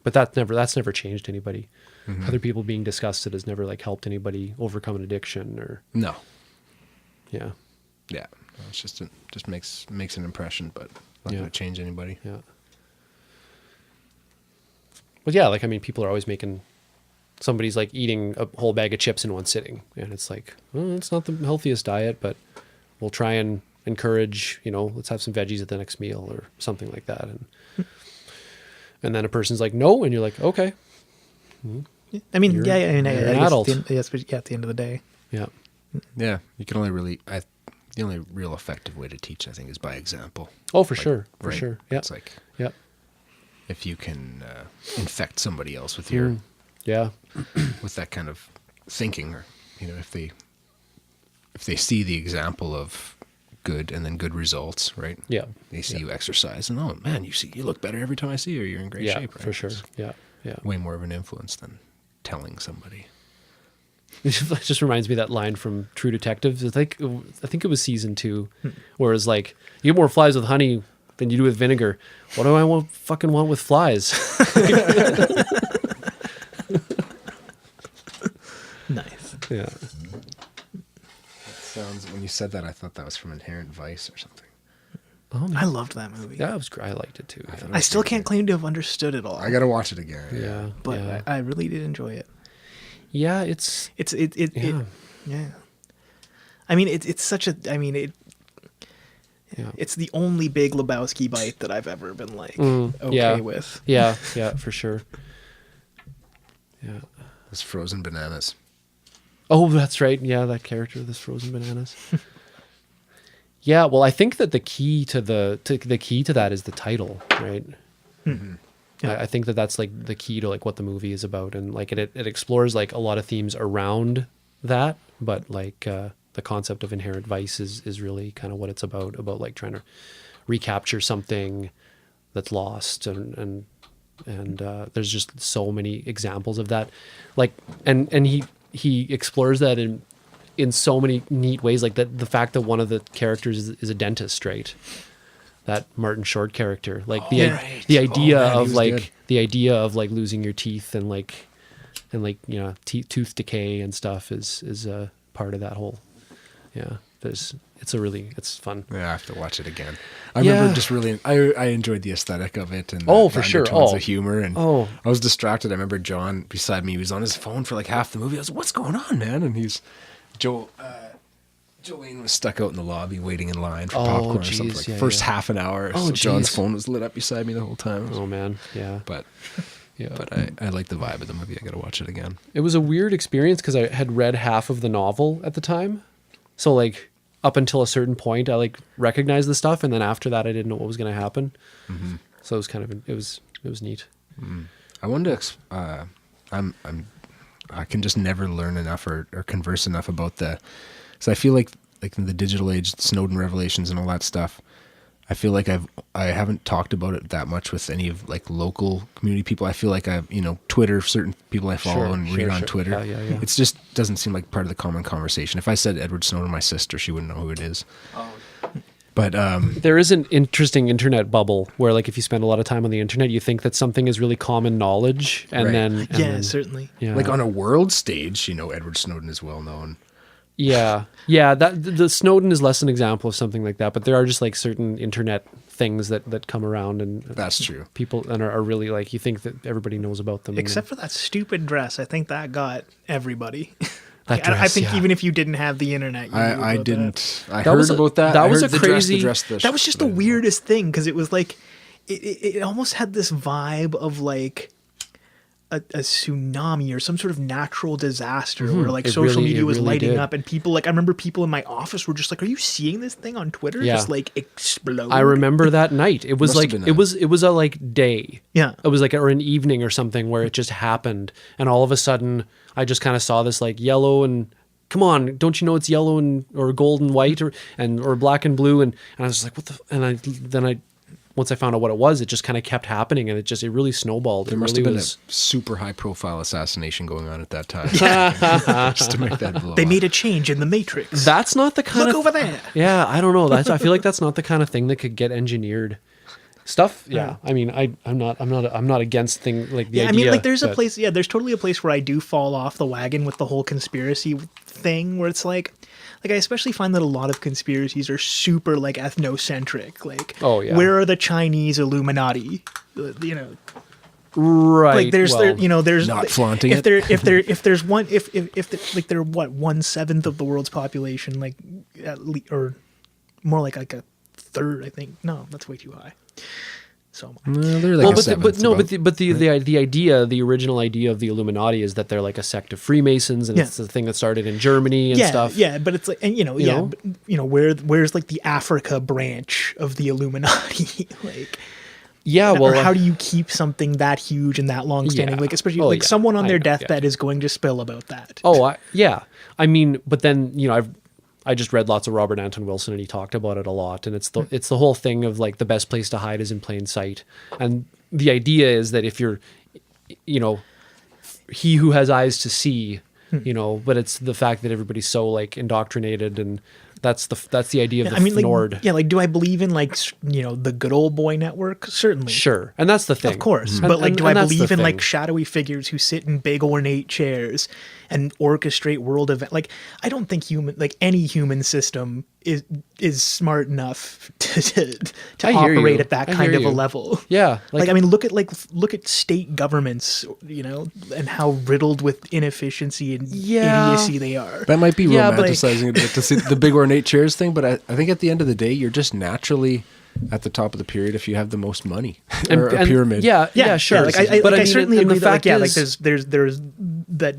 But that's never changed anybody. Mm-hmm. Other people being disgusted has never like helped anybody overcome an addiction or. No. Yeah. Yeah, it's just makes an impression, but not going to change anybody. Yeah. But yeah, like I mean, people are always making. Somebody's like eating a whole bag of chips in one sitting, and it's like, well, it's not the healthiest diet, but we'll try and encourage. You know, let's have some veggies at the next meal or something like that, and then a person's like, no, and you're like, okay. I mean, you're an adult. At the end of the day. Yeah. Yeah, you can only really. The only real effective way to teach, I think, is by example. Oh, for sure. For sure. Yeah. It's like, if you can infect somebody else with your, with that kind of thinking, or, you know, if they see the example of good and then good results, right? Yeah. They see you exercise and, oh man, you look better every time I see you, or you're in great shape, right? For sure. Yeah. Way more of an influence than telling somebody. It just reminds me of that line from True Detective. I think it was season 2, where it's like, you get more flies with honey than you do with vinegar. What do I want with flies? Nice. Yeah. When you said that, I thought that was from Inherent Vice or something. Oh, I loved that movie. Yeah, I liked it too. I still can't claim to have understood it all. I got to watch it again. Yeah. But I really did enjoy it. Yeah, yeah. I mean, it's such a. I mean, it's the only Big Lebowski bite that I've ever been like okay with. Yeah, for sure. Yeah, it's frozen bananas. Oh, that's right. Yeah, that character, this frozen bananas. Yeah, well, I think that the key to that is the title, right? Mm-hmm. Yeah. I think that's like the key to like what the movie is about, and like it explores like a lot of themes around that, but like the concept of inherent vice is really kind of what it's about like trying to recapture something that's lost, and there's just so many examples of that, like and he explores that in so many neat ways, like that the fact that one of the characters is a dentist, right? That Martin Short character, like the idea of losing your teeth and like you know tooth decay and stuff is a part of that whole. Yeah, it's fun. Yeah, I have to watch it again. I remember just really I enjoyed the aesthetic of it and for sure, tons of humor, and I was distracted. I remember John beside me, he was on his phone for like half the movie. I was like, what's going on, man? And Jolene was stuck out in the lobby waiting in line for popcorn or something. First half an hour. So John's phone was lit up beside me the whole time. Oh man, yeah. But I like the vibe of the movie. I got to watch it again. It was a weird experience because I had read half of the novel at the time, so like up until a certain point, I like recognized the stuff, and then after that, I didn't know what was going to happen. Mm-hmm. So it was kind of it was neat. Mm. I wonder. I can just never learn enough or converse enough about so I feel like in the digital age, Snowden revelations and all that stuff, I feel like I haven't talked about it that much with any of like local community people. I feel like Twitter, certain people I follow and read on Twitter. Yeah. It just doesn't seem like part of the common conversation. If I said Edward Snowden, my sister, she wouldn't know who it is. Oh. But there is an interesting internet bubble where, like, if you spend a lot of time on the internet, you think that something is really common knowledge, and Right. then Certainly. yeah. like on a world stage, Edward Snowden is well known. Yeah. That the Snowden is less an example of something like that, but there are just like certain internet things that come around, and That's true. people and are really like, you think that everybody knows about them, Except for that stupid dress. I think that got everybody. That I dress, think yeah. even if you didn't have the internet, you knew I about didn't. I That heard was a- about that. that I was heard a crazy- that was just the weirdest thing, because it was like it almost had this vibe of like a tsunami or some sort of natural disaster where like It social really- media it was really lighting did. up, and people, like, I remember people in my office were just like, "Are you seeing this thing on Twitter?" Yeah. Just like explode. I remember that night. It was Must have like been it was a like day. Yeah. It was like or an evening or something where it just happened, and all of a sudden I just kind of saw this like yellow and, come on, don't you know it's yellow and or gold and white or black and blue, and I was just like, what the and I once I found out what it was, it just kind of kept happening, and it really snowballed. There it must really have been was. a super high profile assassination going on at that time. Just to make that blow They up. made a change in the Matrix. That's not the kind Look of over there. Yeah, I don't know. I feel like that's not the kind of thing that could get engineered. Stuff. Yeah. I mean, I'm not against thing like the Yeah, I idea. mean, like, there's a but- place. Yeah, there's totally a place where I do fall off the wagon with the whole conspiracy thing, where it's like I especially find that a lot of conspiracies are super like ethnocentric. Like, Oh, yeah. where are the Chinese Illuminati? Right. Like, there's well, there's Not flaunting if it. there's one like they're what 1/7 of the world's population, like or more like a third, I think. No, that's way too high. So No, they're like well, a but seventh, the original idea of the Illuminati is that they're like a sect of Freemasons, and Yeah. it's the thing that started in Germany and stuff. Yeah, but it's like, and know? where's like the Africa branch of the Illuminati? Like, Yeah. or Well, how do you keep something that huge and that long standing? Yeah. Like, especially Oh, like yeah. someone on I their know, deathbed is going to spill about that. oh, yeah. I mean, but then I just read lots of Robert Anton Wilson, and he talked about it a lot. And it's the whole thing of like the best place to hide is in plain sight. And the idea is that if you're, he who has eyes to see, but it's the fact that everybody's so like indoctrinated, and that's the idea of the Nord. Like, do I believe in like the good old boy network? Certainly, Sure, and that's the thing, of course. And- But like, and- do I and that's the believe in thing. like shadowy figures who sit in big ornate chairs and orchestrate world event? Like, I don't think any human system is smart enough to I hear operate you. at that I kind hear of a you. level. Yeah, Like, I mean, look at state governments, and how riddled with inefficiency and Yeah. idiocy they are. That might be Yeah, but- romanticizing it a bit to see the big ornate chairs thing, but I think at the end of the day, you're just naturally at the top of the pyramid if you have the most money or a pyramid. Yeah, sure. Like, I certainly and agree the that, like, fact yeah, is, like there's that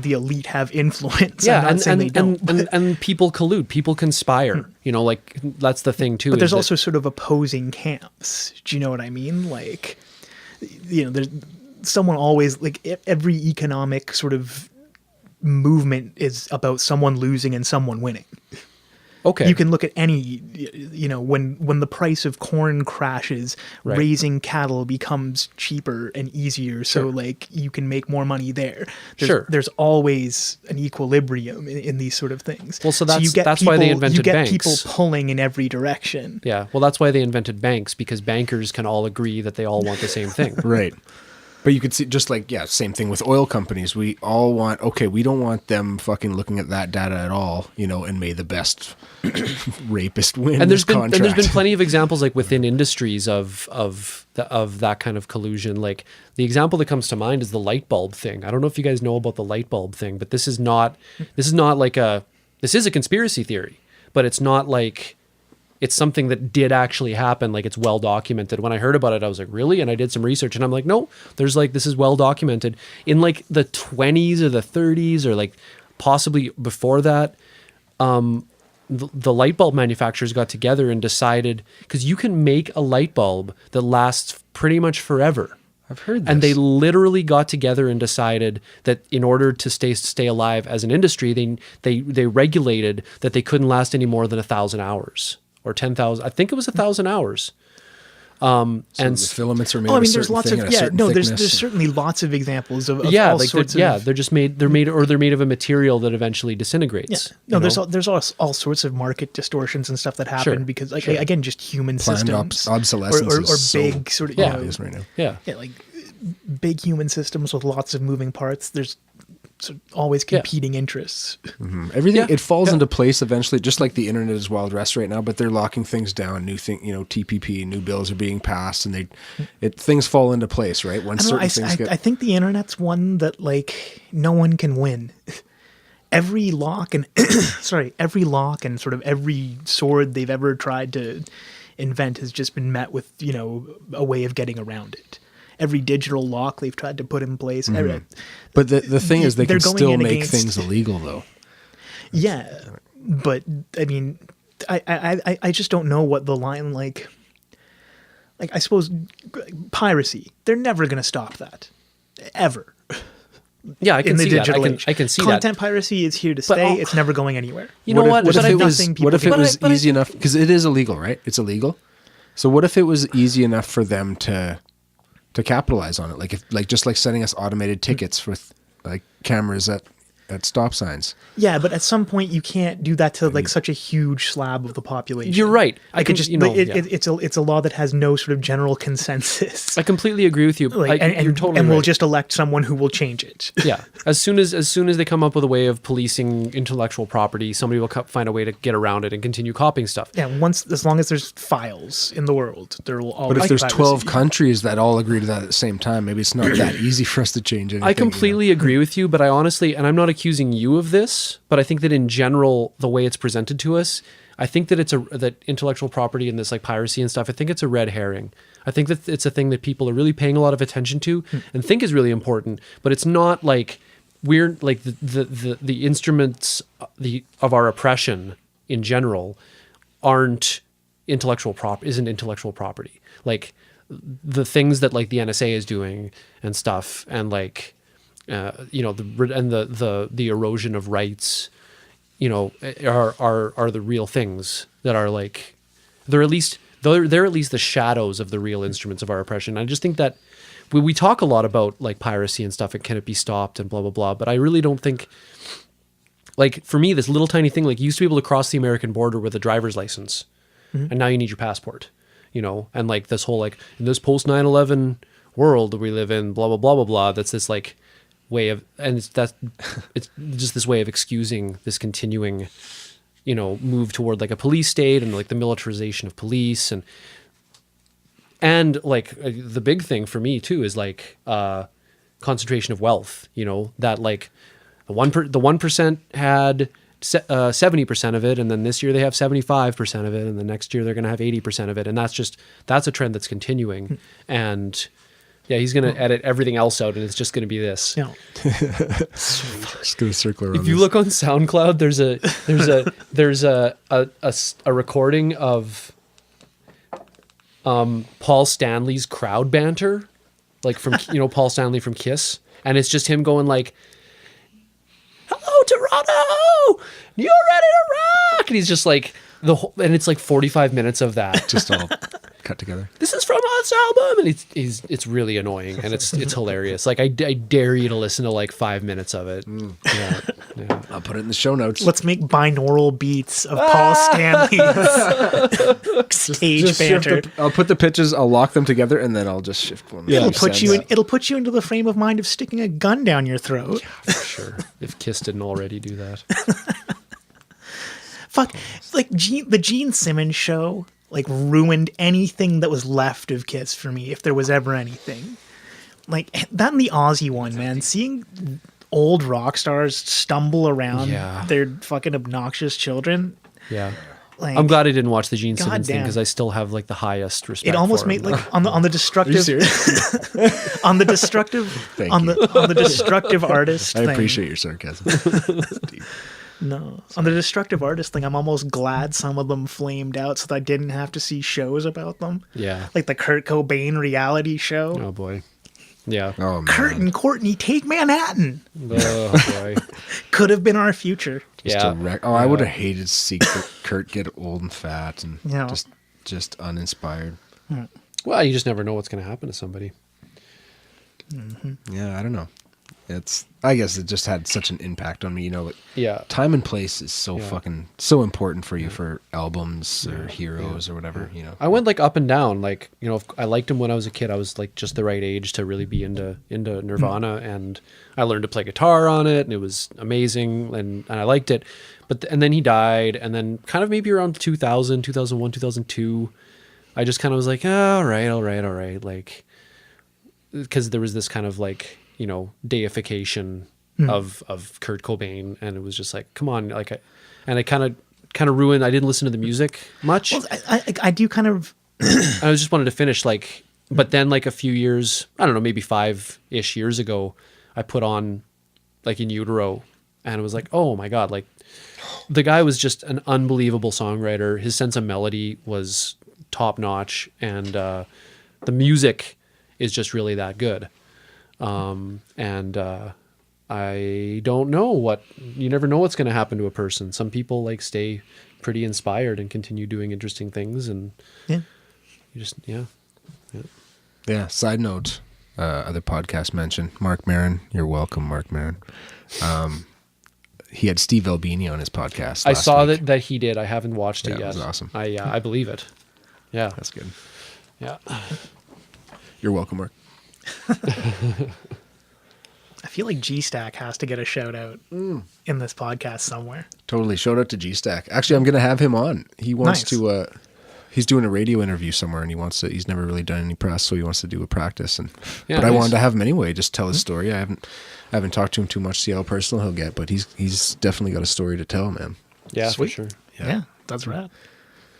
the elite have influence. yeah, I'm not saying they don't. and people collude, people conspire. Like that's the thing too. But there's is that- also sort of opposing camps. Do you know what I mean? Like, there's someone always, like, every economic sort of movement is about someone losing and someone winning. okay. You can look at any, when the price of corn crashes, Right. raising cattle becomes cheaper and easier. So Sure. like you can make more money there. Sure. There's always an equilibrium in these sort of things. Well, so you that's why they you invented get banks. people pulling in every direction. Yeah, well, that's why they invented banks, because bankers can all agree that they all want the same thing. Right. But you could see, just like, same thing with oil companies. We all want, we don't want them fucking looking at that data at all, and may the best rapist win And this there's contract. been plenty of examples like within industries of that kind of collusion. Like the example that comes to mind is the light bulb thing. I don't know if you guys know about the light bulb thing, but this is a conspiracy theory, but it's not like, it's something that did actually happen. Like, it's well documented. When I heard about it, I was like, really? And I did some research, and I'm like, no, this is well documented in like the 20s or the 30s, or like possibly before that. The light bulb manufacturers got together and decided, because you can make a light bulb that lasts pretty much forever. I've heard this. And they literally got together and decided that in order to stay alive as an industry, they regulated that they couldn't last any more than 1,000 hours or 10,000. I think it was 1,000 hours. So and the filaments are made. There's lots of there's certainly lots of examples of all sorts of they're just made they're made of a material that eventually disintegrates. Yeah. No, there's all sorts of market distortions and stuff that happen because again, just human planned systems, obsolescence, or big sort of obvious right now. Yeah, like big human systems with lots of moving parts. There's always competing interests. Mm-hmm. Everything it falls into place eventually, just like the internet is Wild West right now. But they're locking things down. New thing, TPP, new bills are being passed, and things fall into place, right? When I think the internet's one that like no one can win. Every lock and every lock and sort of every sword they've ever tried to invent has just been met with a way of getting around it. Every digital lock they've tried to put in place. Mm-hmm. But the thing is, they can still make things illegal, though. Yeah, but I mean, I just don't know what the line like I suppose piracy. They're never going to stop that, ever. Yeah, I can see that. I can see that. Content piracy is here to stay. It's never going anywhere. You know what? What if it was easy enough? Because it is illegal, right? It's illegal. So what if it was easy enough for them to capitalize on it, just like sending us automated tickets with like cameras at stop signs? Yeah, but at some point you can't do that to such a huge slab of the population. You're right. It's a law that has no sort of general consensus. I completely agree with you. You're totally and right. we'll just elect someone who will change it. Yeah, as soon as they come up with a way of policing intellectual property, somebody will find a way to get around it and continue copying stuff. Yeah, as long as there's files in the world, there will always. But if there's 12 countries that all agree to that at the same time, maybe it's not that easy for us to change anything. I completely agree with you, but I honestly, and I'm not accusing you of this, but I think that in general, the way it's presented to us, I think that that intellectual property and this like piracy and stuff, I think it's a red herring. I think that it's a thing that people are really paying a lot of attention to and think is really important, but it's not like we're like the instruments of our oppression in general isn't intellectual property. Like the things that like the NSA is doing and stuff, and like the erosion of rights, are the real things that are like they're at least the shadows of the real instruments of our oppression. I just think that we talk a lot about like piracy and stuff and can it be stopped and blah blah blah, but I really don't think, like, for me, this little tiny thing, like, you used to be able to cross the American border with a driver's license, and now you need your passport, and like this whole like in this post 9/11 world that we live in, blah blah blah blah blah. That's this like way of, and it's just this way of excusing this continuing move toward like a police state and like the militarization of police and like the big thing for me too is like concentration of wealth, that like the 1% had 70% of it, and then this year they have 75% of it, and the next year they're going to have 80% of it, and that's a trend that's continuing. And yeah, he's going to edit everything else out, and it's just going to be this. Yeah. Just going to circle around. If you look on SoundCloud, there's a recording of Paul Stanley's crowd banter, like from Paul Stanley from Kiss, and it's just him going like, "Hello, Toronto, you're ready to rock," and he's just like and it's like 45 minutes of that, just all cut together. This is from us album, and it's really annoying, and it's hilarious. Like I dare you to listen to like 5 minutes of it. Yeah. I'll put it in the show notes. Let's make binaural beats of Paul Stanley's stage banter. I'll put the pitches, I'll lock them together, and then I'll just shift one. It'll put you into the frame of mind of sticking a gun down your throat. Yeah, for sure. If Kiss didn't already do that. Fuck, like the Gene Simmons show like ruined anything that was left of Kiss for me, if there was ever anything. Like that and the Aussie one, man. Seeing old rock stars stumble around their fucking obnoxious children. Yeah. Like, I'm glad I didn't watch the Gene Simmons thing, because I still have like the highest respect. It almost made like on the destructive on the destructive artist I thing. appreciate your sarcasm. No. On the destructive artist thing, I'm almost glad some of them flamed out so that I didn't have to see shows about them. Yeah. Like the Kurt Cobain reality show. Oh boy. Yeah. Oh, man. Kurt and Courtney take Manhattan. Oh boy. Could have been our future. I would have hated to see Kurt get old and fat and Yeah. just uninspired. Well, you just never know what's going to happen to somebody. Yeah, I don't know. I guess it just had such an impact on me, you know. Like, Yeah. time and place is so so important for you for albums or heroes or whatever, you know. I went like up and down. Like, you know, if I liked him when I was a kid. I was like just the right age to really be into Nirvana, and I learned to play guitar on it, and it was amazing, and I liked it. And then he died, and then kind of maybe around 2000, 2001, 2002, I just kind of was like, all right, like, because there was this kind of like, you know, deification of Kurt Cobain, and it was just like, come on, like, I kind of ruined. I didn't listen to the music much. Well, I do kind of. I just wanted to finish like, but then like a few years, I don't know, maybe 5-ish years ago, I put on like In Utero, and it was like, oh my God, like the guy was just an unbelievable songwriter. His sense of melody was top notch, and the music is just really that good. I don't know you never know what's going to happen to a person. Some people like stay pretty inspired and continue doing interesting things, and you just, Yeah, side note, other podcast mention, Marc Maron. You're welcome, Marc Maron. He had Steve Albini on his podcast. I saw week. that he did. I haven't watched it yet. It was awesome. I believe it. Yeah. That's good. Yeah. You're welcome, Mark. I feel like G-Stack has to get a shout out in this podcast somewhere. Totally. Shout out to G-Stack. Actually, I'm going to have him on. He wants to, he's doing a radio interview somewhere, and he's never really done any press, so he wants to do a practice. But I wanted to have him anyway, just tell his story. I haven't talked to him too much, see how personal he'll get, but he's definitely got a story to tell, man. Yeah, Sweet. for sure. Yeah, that's rad.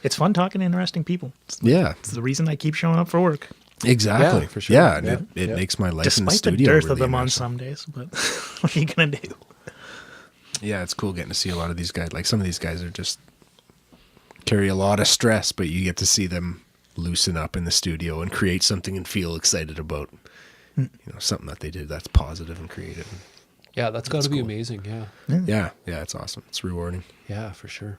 It's fun talking to interesting people. It's the reason I keep showing up for work. Exactly. Yeah, for sure. Yeah, and it makes my life in the Despite studio the dearth really of them on nice. some days, but what are you going to do? Yeah, it's cool getting to see a lot of these guys. Like, some of these guys are just carry a lot of stress, but you get to see them loosen up in the studio and create something and feel excited about, something that they did that's positive and creative. Yeah, that's got to be amazing. Yeah. Yeah, it's awesome. It's rewarding. Yeah, for sure.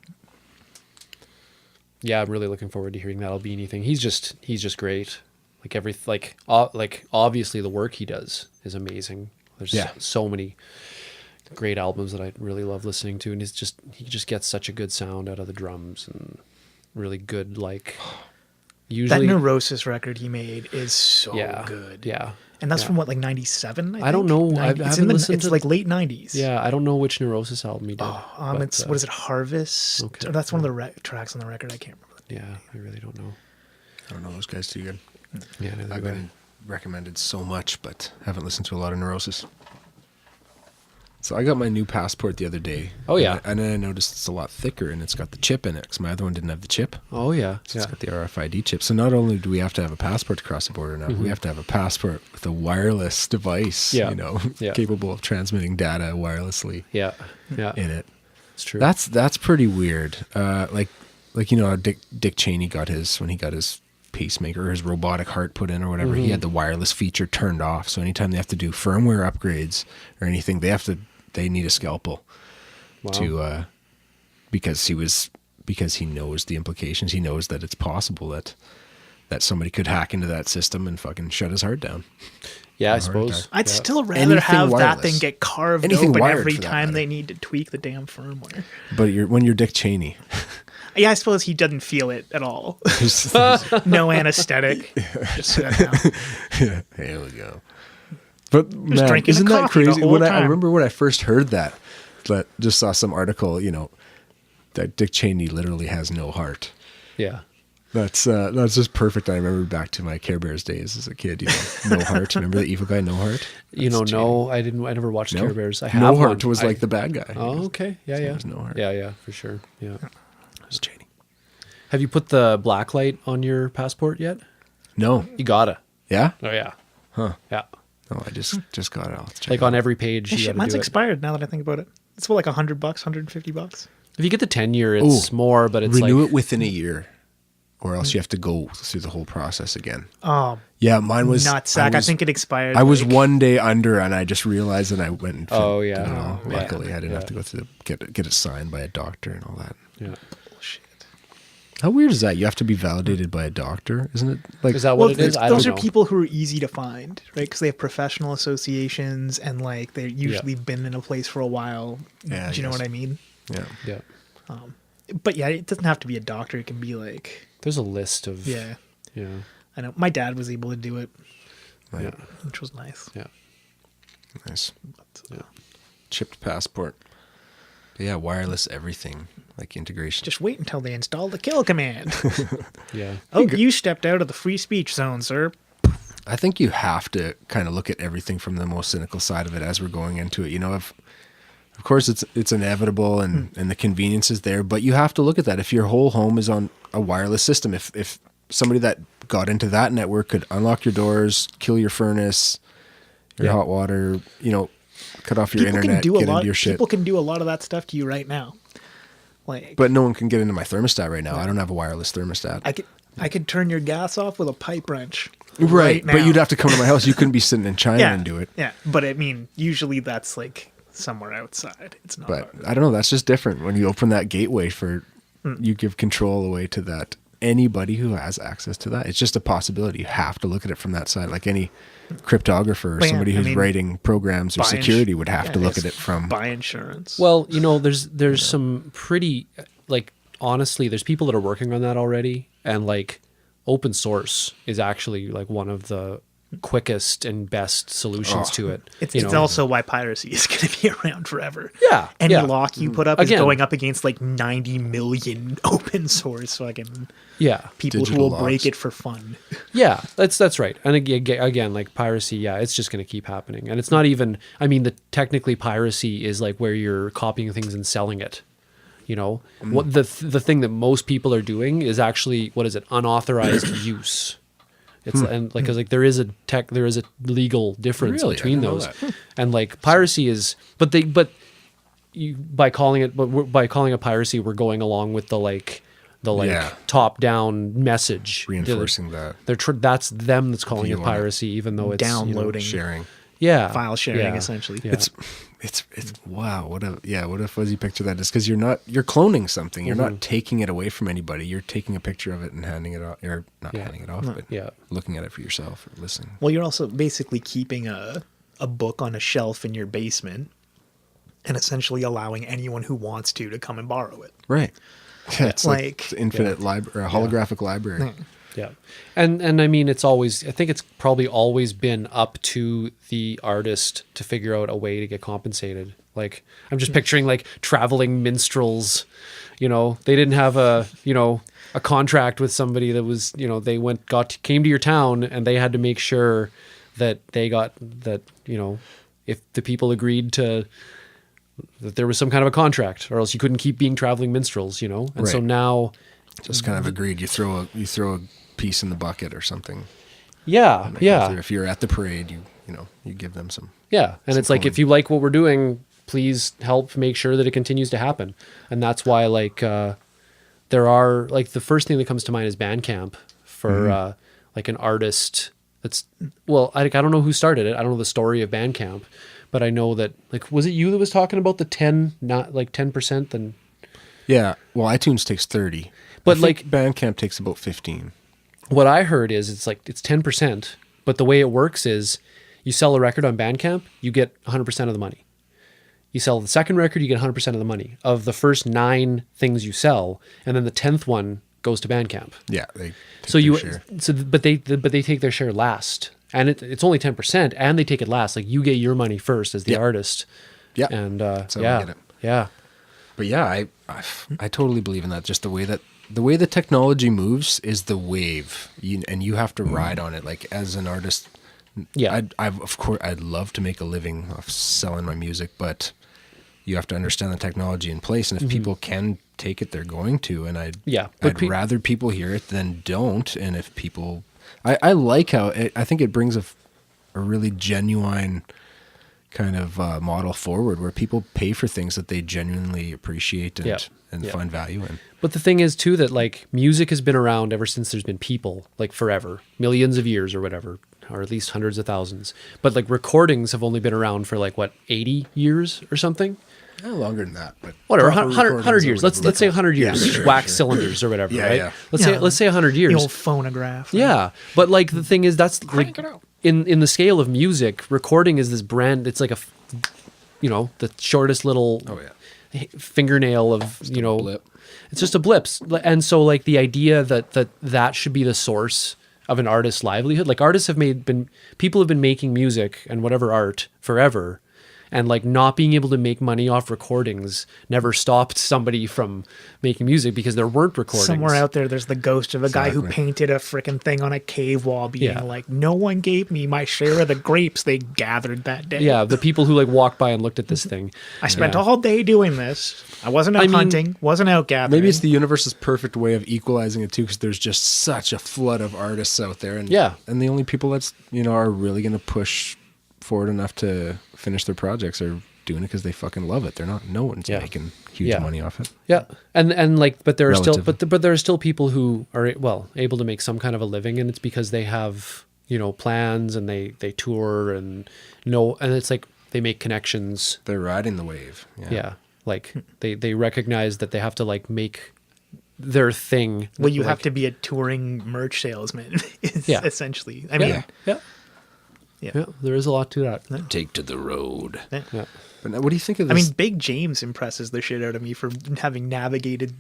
Yeah, I'm really looking forward to hearing that Albini thing. He's just great. Like obviously the work he does is amazing. There's so many great albums that I really love listening to, and he just gets such a good sound out of the drums, and really good, like, usually that Neurosis record he made is so good. Yeah. And that's from what, like 97? I don't know. It's like late 90s. Yeah, I don't know which Neurosis album he did. It's what is it, Harvest? Okay. That's one of the tracks on the record. I can't remember. Yeah, I really don't know. I don't know those guys too good. Yeah, I've been recommended so much, but haven't listened to a lot of Neurosis. So I got my new passport the other day. Oh, yeah. And then I noticed it's a lot thicker, and it's got the chip in it, because my other one didn't have the chip. Oh, yeah. So it's got the RFID chip. So not only do we have to have a passport to cross the border now, we have to have a passport with a wireless device, capable of transmitting data wirelessly in it. It's true. That's pretty weird. Like how Dick Cheney got his, when he got his pacemaker or his robotic heart put in or whatever, he had the wireless feature turned off. So anytime they have to do firmware upgrades or anything, they need a scalpel to because he knows the implications. He knows that it's possible that somebody could hack into that system and fucking shut his heart down. Yeah, I suppose. I'd still rather Anything have wireless. that than get carved Anything open wired, every for that time matter. they need to tweak the damn firmware. But when you're Dick Cheney, Yeah, I suppose he doesn't feel it at all. No anesthetic. Just sit down. here we go. But man, drinking isn't a that coffee the crazy? whole I time. remember when I first heard that just saw some article, that Dick Cheney literally has no heart. Yeah. That's just perfect. I remember back to my Care Bears days as a kid. No heart. Remember the evil guy, No Heart? No, I didn't. I never watched Care Bears. I have No Heart one. was like the bad guy. Oh, okay. Yeah, His name yeah. was No Heart. Yeah, for sure. Yeah. It was Cheney. Have you put the Blacklight on your passport yet? No. You gotta. Yeah? Oh yeah. Huh. Yeah. No, I just got it. I'll check Like it on out. every page. Yeah, You shit, gotta mine's do it. expired now that I think about it. It's what, like $100, $150? If you get the 10-year, it's more, but it's Renew like it within a year. or else you have to go through the whole process again. Oh, yeah, mine was nutsack. I think it expired. I was one day under, and I just realized, and I went and Oh, yeah. did it all. Oh, Luckily, yeah. I didn't have to go through get it signed by a doctor and all that. Yeah. Bullshit. How weird is that? You have to be validated by a doctor, isn't it? Like, Is that what it is? I those don't are know. people who are easy to find, right? Because they have professional associations and like they're usually been in a place for a while. Yeah, Do you know I guess. what I mean? yeah. Yeah. But yeah, it doesn't have to be a doctor. It can be like, There's a list of. yeah. Yeah. I know my dad was able to do it, Right. Yeah. which was nice. Yeah. Nice. But, Yeah. Chipped passport. But yeah, wireless everything, like integration. just wait until they install the kill command. Yeah. Oh, you stepped out of the free speech zone, sir. I think you have to kind of look at everything from the most cynical side of it as we're going into it. You know, of course it's inevitable and the convenience is there, but you have to look at that. If your whole home is on a wireless system, if somebody that got into that network could unlock your doors, kill your furnace, your hot water, you know, cut off your internet, get into your shit. People can do a lot of that stuff to you right now. Like, But no one can get into my thermostat right now. I don't have a wireless thermostat. I could turn your gas off with a pipe wrench. Right, now. but you'd have to come to my house. You couldn't be sitting in China and do it. Yeah, but I mean, usually that's like somewhere outside. It's not. But I don't know. That's just different. When you open that gateway you give control away to that. Anybody who has access to that, it's just a possibility. You have to look at it from that side. Like any cryptographer or somebody who's writing programs or security would have to look at it from. Buy insurance. Well, you know, there's some pretty, like, honestly, there's people that are working on that already, and like open source is actually like one of the quickest and best solutions to it. It's also why piracy is going to be around forever. Yeah, Any yeah. lock you put up is Again. going up against like 90 million open source fucking yeah. people Digital who will break logs. it for fun. Yeah, that's right. And again, like piracy, yeah, it's just going to keep happening. And it's not even, I mean, technically piracy is like where you're copying things and selling it. You know, what the thing that most people are doing is actually, what is it? Unauthorized use. It's and like, 'cause like there is a legal difference Really? I between didn't know those. that. And like piracy is, by calling it piracy, we're going along with the top down message, Reinforcing that. That's them that's calling View it on it. piracy, even though it's Downloading. Sharing. File sharing, essentially. Yeah. It's wow. What a fuzzy picture that is. Because you're cloning something. You're not taking it away from anybody. You're taking a picture of it and handing it off, or not handing it off, but looking at it for yourself or listening. Well, you're also basically keeping a book on a shelf in your basement and essentially allowing anyone who wants to come and borrow it. Right. Yeah, it's like Like- the infinite library, or a holographic library. Yeah. And I mean, I think it's probably always been up to the artist to figure out a way to get compensated. Like, I'm just picturing like traveling minstrels, you know, they didn't have a contract with somebody that was, you know, they came to your town and they had to make sure that they got that, you know, if the people agreed to, that there was some kind of a contract, or else you couldn't keep being traveling minstrels, you know? And so Right. now, Just kind of agreed. You throw a piece in the bucket or something. yeah. If you're at the parade, you give them some. Yeah, and it's like, if you like what we're doing, please help make sure that it continues to happen. And that's why, like, there are, like, the first thing that comes to mind is Bandcamp for like an artist that's, well, I don't know who started it. I don't know the story of Bandcamp, but I know that, like, was it you that was talking about the 10%? Then Yeah. Well, iTunes takes 30, But, I think Bandcamp takes about 15. what I heard is it's 10%, but the way it works is you sell a record on Bandcamp, you get 100% of the money. You sell the second record, you get 100% of the money of the first 9 things you sell, and then the 10th one goes to Bandcamp. Yeah. They take their share. But they take their share last, and it's only 10%, and they take it last. Like, you get your money first as the artist. Yeah. And That's how we get it. yeah, But yeah, I totally believe in that. Just the way the technology moves is the wave, and you have to ride on it. Like, as an artist, yeah. I'd love to make a living off selling my music, but you have to understand the technology in place. And if people can take it, they're going to. And I'd rather people hear it than don't. And if people, I like how I think it brings a really genuine kind of model forward, where people pay for things that they genuinely appreciate and find value in. But the thing is too that like music has been around ever since there's been people, like forever, millions of years or whatever, or at least hundreds of thousands. But like recordings have only been around for like what, 80 years or something? No, longer than that, but whatever, 100 years. Let's say 100 years, wax cylinders or whatever, right? Yeah. Let's say 100 years. The old phonograph. Yeah, but like the thing is, that's like in the scale of music, recording is this brand. It's like the shortest little fingernail of blip. It's just a blip, and so like the idea that should be the source of an artist's livelihood. Like artists people have been making music and whatever art forever. And like not being able to make money off recordings never stopped somebody from making music because there weren't recordings. Somewhere out there's the ghost of a guy who painted a freaking thing on a cave wall being like, no one gave me my share of the grapes they gathered that day. Yeah, the people who like walked by and looked at this thing. I spent all day doing this. I wasn't out hunting, wasn't out gathering. Maybe it's the universe's perfect way of equalizing it too, because there's just such a flood of artists out there. And the only people that's, are really going to push forward enough to finish their projects are doing it because they fucking love it. No one's making huge money off it. Yeah, and like, but there are still, but there are still people who are able to make some kind of a living, and it's because they have plans and they tour and it's like they make connections. They're riding the wave. Yeah, like they recognize that they have to like make their thing. Well, you have to be a touring merch salesman. Essentially. I mean. Yeah, there is a lot to that. Take to the road. Yeah. But now, what do you think of this? I mean, Big James impresses the shit out of me for having navigated,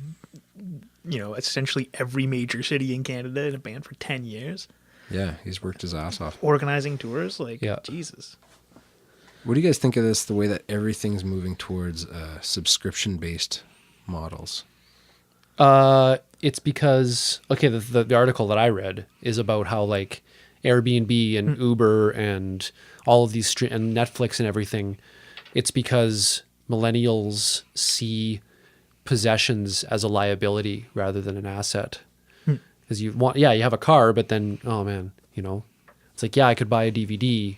essentially every major city in Canada in a band for 10 years. Yeah, he's worked his ass off. Organizing tours, Jesus. What do you guys think of this, the way that everything's moving towards subscription-based models? It's because, the article that I read is about how, like, Airbnb and Uber and all of these and Netflix and everything, it's because millennials see possessions as a liability rather than an asset. Because you have a car, but then, oh man, it's like, I could buy a DVD,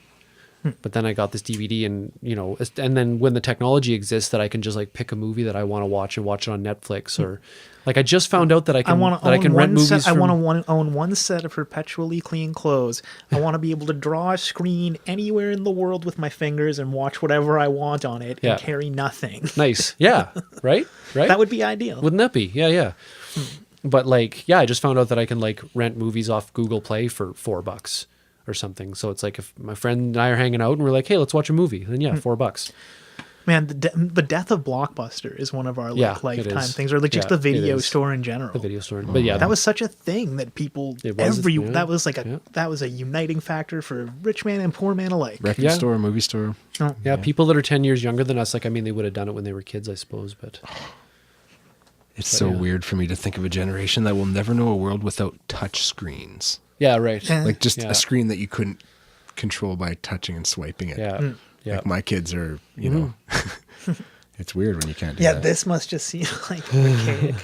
but then I got this DVD and, and then when the technology exists that I can just like pick a movie that I want to watch and watch it on Netflix, or like I just found out that I can rent movies. I want to own one set of perpetually clean clothes. I want to be able to draw a screen anywhere in the world with my fingers and watch whatever I want on it and carry nothing. Nice. Yeah. Right. That would be ideal. Wouldn't that be? Yeah. But like, I just found out that I can like rent movies off Google Play for $4 or something. So it's like if my friend and I are hanging out and we're like, hey, let's watch a movie, then $4. Man, the death of Blockbuster is one of our lifetime things, or like just the video store in general. The video store, but that was such a thing that people that was like that was a uniting factor for rich man and poor man alike. Record store, movie store. Oh. Yeah, people that are 10 years younger than us, like they would have done it when they were kids, I suppose. But it's so weird for me to think of a generation that will never know a world without touch screens. Yeah, right. Like just a screen that you couldn't control by touching and swiping it. Yeah. Yeah. Like my kids are, it's weird when you can't do that. Yeah, this must just seem like archaic.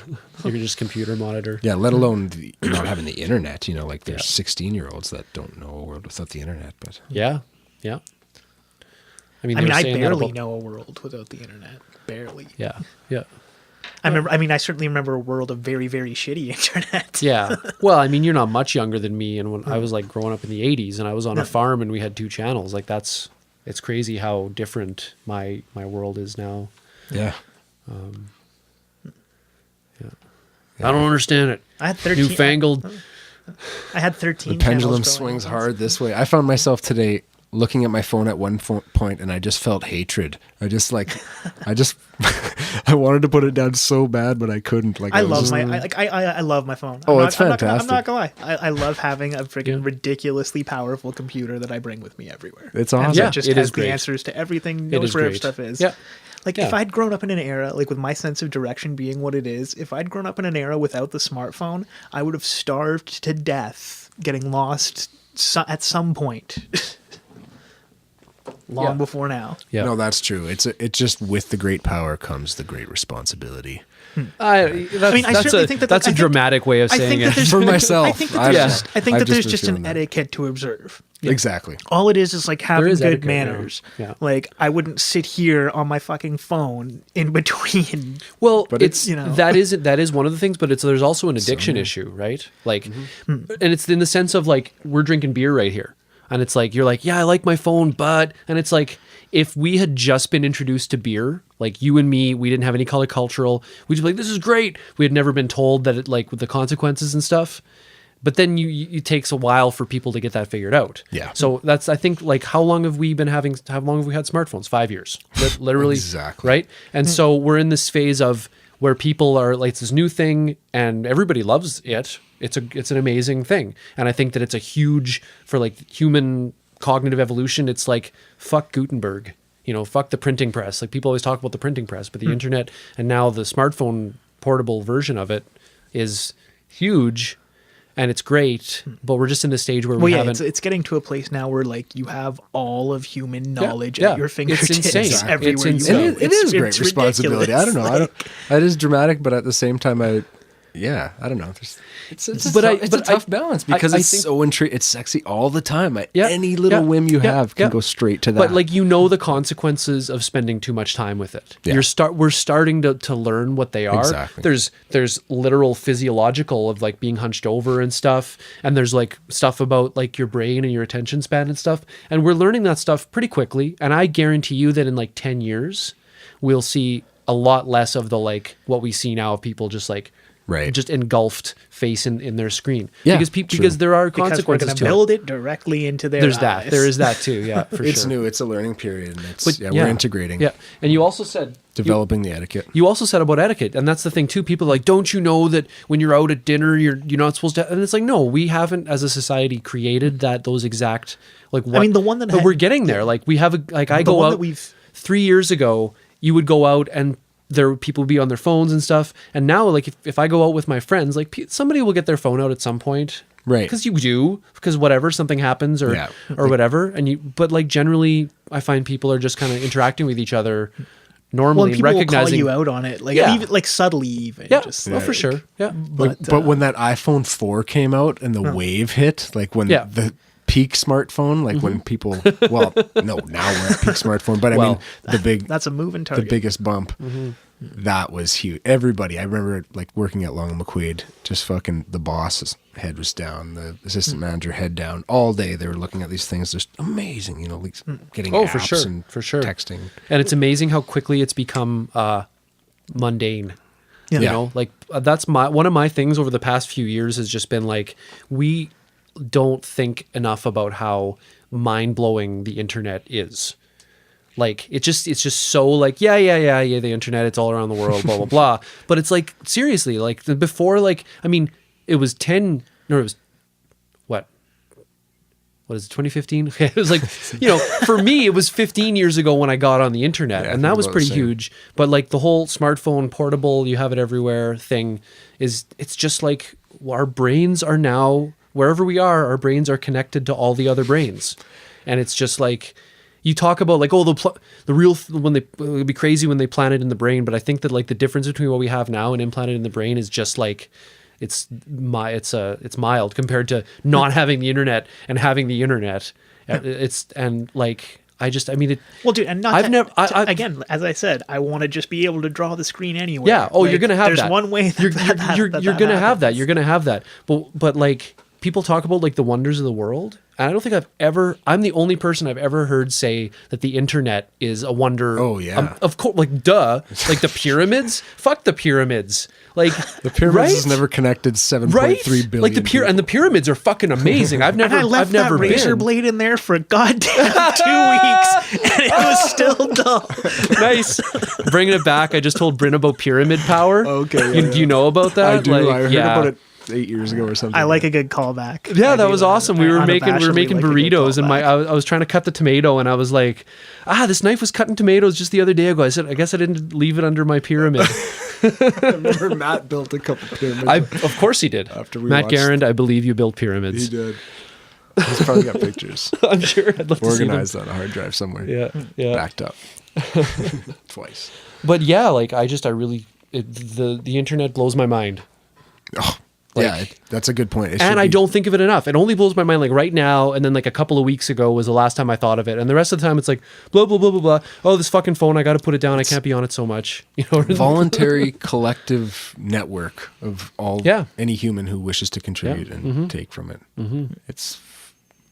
You're just computer monitor. Yeah, let alone not having the internet, like there's 16-year-olds that don't know a world without the internet. But Yeah. I mean, I barely know a world without the internet. Barely. Yeah. I certainly remember a world of very, very shitty internet. Yeah. Well, you're not much younger than me. And when I was like growing up in the 80s and I was on a farm and we had 2 channels, like it's crazy how different my world is now. Yeah. I don't understand it. I had 13. Newfangled. I had 13. The pendulum swings hard this way. I found myself today looking at my phone at one point and I just felt hatred. I wanted to put it down so bad, but I couldn't. Like I love my phone. It's fantastic. I'm not gonna lie. I love having a freaking ridiculously powerful computer that I bring with me everywhere. It's awesome. And it just has the answers to everything. Knows where stuff is. Yeah. If I'd grown up in an era, like with my sense of direction being what it is, if I'd grown up in an era without the smartphone, I would have starved to death, getting lost at some point. Long before now. Yeah. No, that's true. It's just with the great power comes the great responsibility. That's a dramatic way of saying it. For myself, I think that there's just an etiquette to observe. Yeah. Exactly. All it is like having good etiquette, manners. Yeah. Like I wouldn't sit here on my fucking phone in between. Well, but it's that is one of the things, but there's also an addiction issue, right? Like, and it's in the sense of like we're drinking beer right here, and it's like you're like, yeah, I like my phone, but and it's like if we had just been introduced to beer, like you and me, we didn't have any color cultural. We just be like, this is great. We had never been told that it like with the consequences and stuff. But then it takes a while for people to get that figured out. Yeah. So that's, I think, like, how long have we had smartphones? 5 years. Literally. Exactly. Right? And so we're in this phase of where people are like, it's this new thing and everybody loves it. It's an amazing thing. And I think that it's a huge, for like human cognitive evolution, it's like, fuck Gutenberg. Fuck the printing press. Like people always talk about the printing press, but the internet and now the smartphone portable version of it is huge. And it's great, but we're just in the stage where we haven't. It's getting to a place now where like you have all of human knowledge at your fingertips. It's insane. Everywhere it's insane. you go. It is great responsibility. Ridiculous. I don't know. It is dramatic, but at the same time, I don't know. It's a tough balance because it's so intriguing. It's sexy all the time. Any little whim you have can go straight to that. But like the consequences of spending too much time with it. Yeah. We're starting to learn what they are. Exactly. There's literal physiological of like being hunched over and stuff, and there's like stuff about like your brain and your attention span and stuff. And we're learning that stuff pretty quickly. And I guarantee you that in like 10 years, we'll see a lot less of the like what we see now of people just like. Right. Just engulfed face in their screen. Yeah, because there are consequences to it. We're going to build it directly into their eyes. There is that too, yeah, for it's sure. New. It's a learning period. And we're integrating. Yeah, and you also said... Developing the etiquette. You also said about etiquette, and that's the thing too. People are like, don't you know that when you're out at dinner, you're not supposed to... And it's like, no, we haven't as a society created those exact... like. What, the one that... But we're getting there. Like, we have I go out... 3 years ago, you would go out and... people would be on their phones and stuff, and now like if I go out with my friends, like somebody will get their phone out at some point, right? Because you do, because whatever, something happens or whatever, but like generally, I find people are just kind of interacting with each other normally, and recognizing will call you out on it, like even like subtly, even for sure, But when that iPhone 4 came out and the wave hit, like when the peak smartphone, like when people now we're at peak smartphone, but I mean that's a moving target, the biggest bump. That was huge. Everybody, I remember like working at Long and McQuaid, just fucking the boss's head was down, the assistant manager head down all day. They were looking at these things, just amazing, like getting apps and texting. And it's amazing how quickly it's become mundane. Like that's one of my things over the past few years has just been like, we don't think enough about how mind-blowing the internet is. Like it's just so like the internet, it's all around the world, blah blah blah. But it's like seriously, like before, like I mean, it was what is it, 2015? It was like, for me it was 15 years ago when I got on the internet, and that was pretty huge. But like the whole smartphone portable, you have it everywhere thing it's just like our brains are now, wherever we are, our brains are connected to all the other brains. And it's just like, you talk about like, the real, when it would be crazy when they plant it in the brain. But I think that like the difference between what we have now and implanted in the brain is just like, it's mild compared to not having the internet and having the internet. Well, dude, and again, as I said, I want to just be able to draw the screen anywhere. Yeah. Oh, like, you're gonna have there's that. There's one way. You're gonna have that. You're gonna have that. But like people talk about like the wonders of the world, and I don't think I'm the only person I've ever heard say that the internet is a wonder. Oh yeah. Of course, like duh. Like the pyramids. Fuck the pyramids. Like the pyramids is never connected 7.3 billion. Like the pyramids are fucking amazing. I've never that razor blade in there for a goddamn 2 weeks, and it was still dull. Nice. Bringing it back. I just told Bryn about pyramid power. Okay. Do you know about that? I do. I heard about it 8 years ago or something. I like a good callback. Yeah, that was awesome. We were making burritos, and I was trying to cut the tomato, and I was like, this knife was cutting tomatoes just the other day ago. I said, I guess I didn't leave it under my pyramid. I remember Matt built a couple pyramids. Of course he did. Matt Garand, I believe you built pyramids. He did. He's probably got pictures. I'm sure. I'd love to see them. Organized on a hard drive somewhere. Yeah. Backed up. Twice. But yeah, like I really the internet blows my mind. Oh, Like- yeah, that's a good point. It And should I be- don't think of it enough. It only blows my mind like right now, and then like a couple of weeks ago was the last time I thought of it. And the rest of the time it's like blah blah blah blah blah. Oh, this fucking phone, I got to put it down. I can't be on it so much. You know, voluntary collective network of all Yeah. any human who wishes to contribute and Mm-hmm. take from it. It's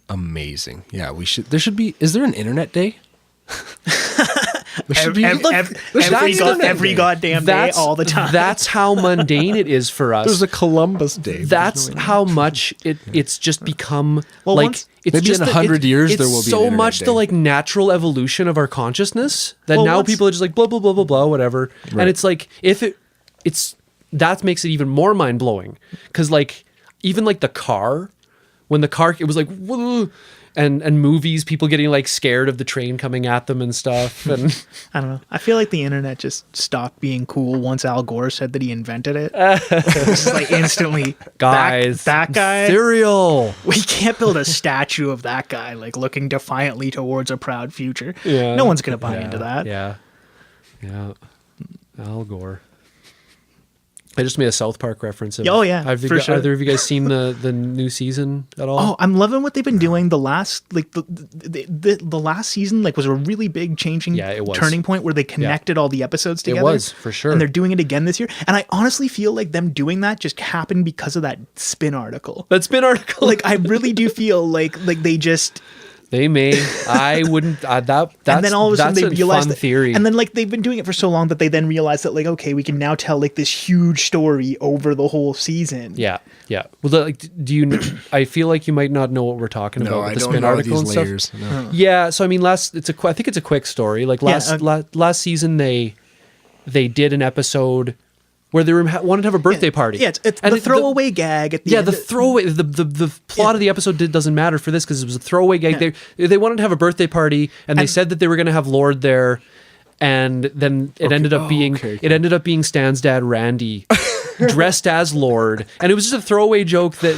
amazing. Yeah, we should. There should be. Is there an internet day? There should be. Every goddamn day, all the time. That's how mundane it is for us. There's a Columbus Day. That's how much it's just become Well, like once- it's Maybe just in the- 100 years it's there will be an so internet much day. the like natural evolution of our consciousness that Well, now once- people are just like blah blah blah blah blah whatever. Right. And it's like it's that makes it even more mind blowing because like even like the car when the car it was like whoa, and movies people getting like scared of the train coming at them and stuff and I don't know. I feel like the internet just stopped being cool once Al Gore said that he invented it. It's just like instantly, guys that guy. cereal. We can't build a statue of that guy like looking defiantly towards a proud future. Yeah. No one's gonna buy into that. Yeah. Al Gore. I just made a South Park reference. Oh, yeah, Have for sure. either of you guys seen the new season at all? Oh, I'm loving what they've been doing. The last like the last season like was a really big changing Yeah, it was. turning point where they connected all the episodes together. was, for sure. And they're doing it again this year. And I honestly feel like them doing that just happened because of that spin article. That spin article. Like I really do feel like they just They may. I wouldn't. That's and then all of a sudden that's they realized fun that, theory. and then like they've been doing it for so long that they then realized that like okay we can now tell like this huge story over the whole season. yeah. Well, like, do you? I feel like you might not know what we're talking No, about with I the don't spin know article these and layers. stuff. No. Yeah. So I mean, I think it's a quick story. Like last season they did an episode where they wanted to have a birthday party. Yeah, it's And the throwaway gag at the Yeah, end. the throwaway, the plot of the episode doesn't matter for this because it was a throwaway gag. Yeah. They wanted to have a birthday party, and they said that they were going to have Lord there, and then it ended up being okay. it ended up being Stan's dad, Randy, dressed as Lord, and it was just a throwaway joke that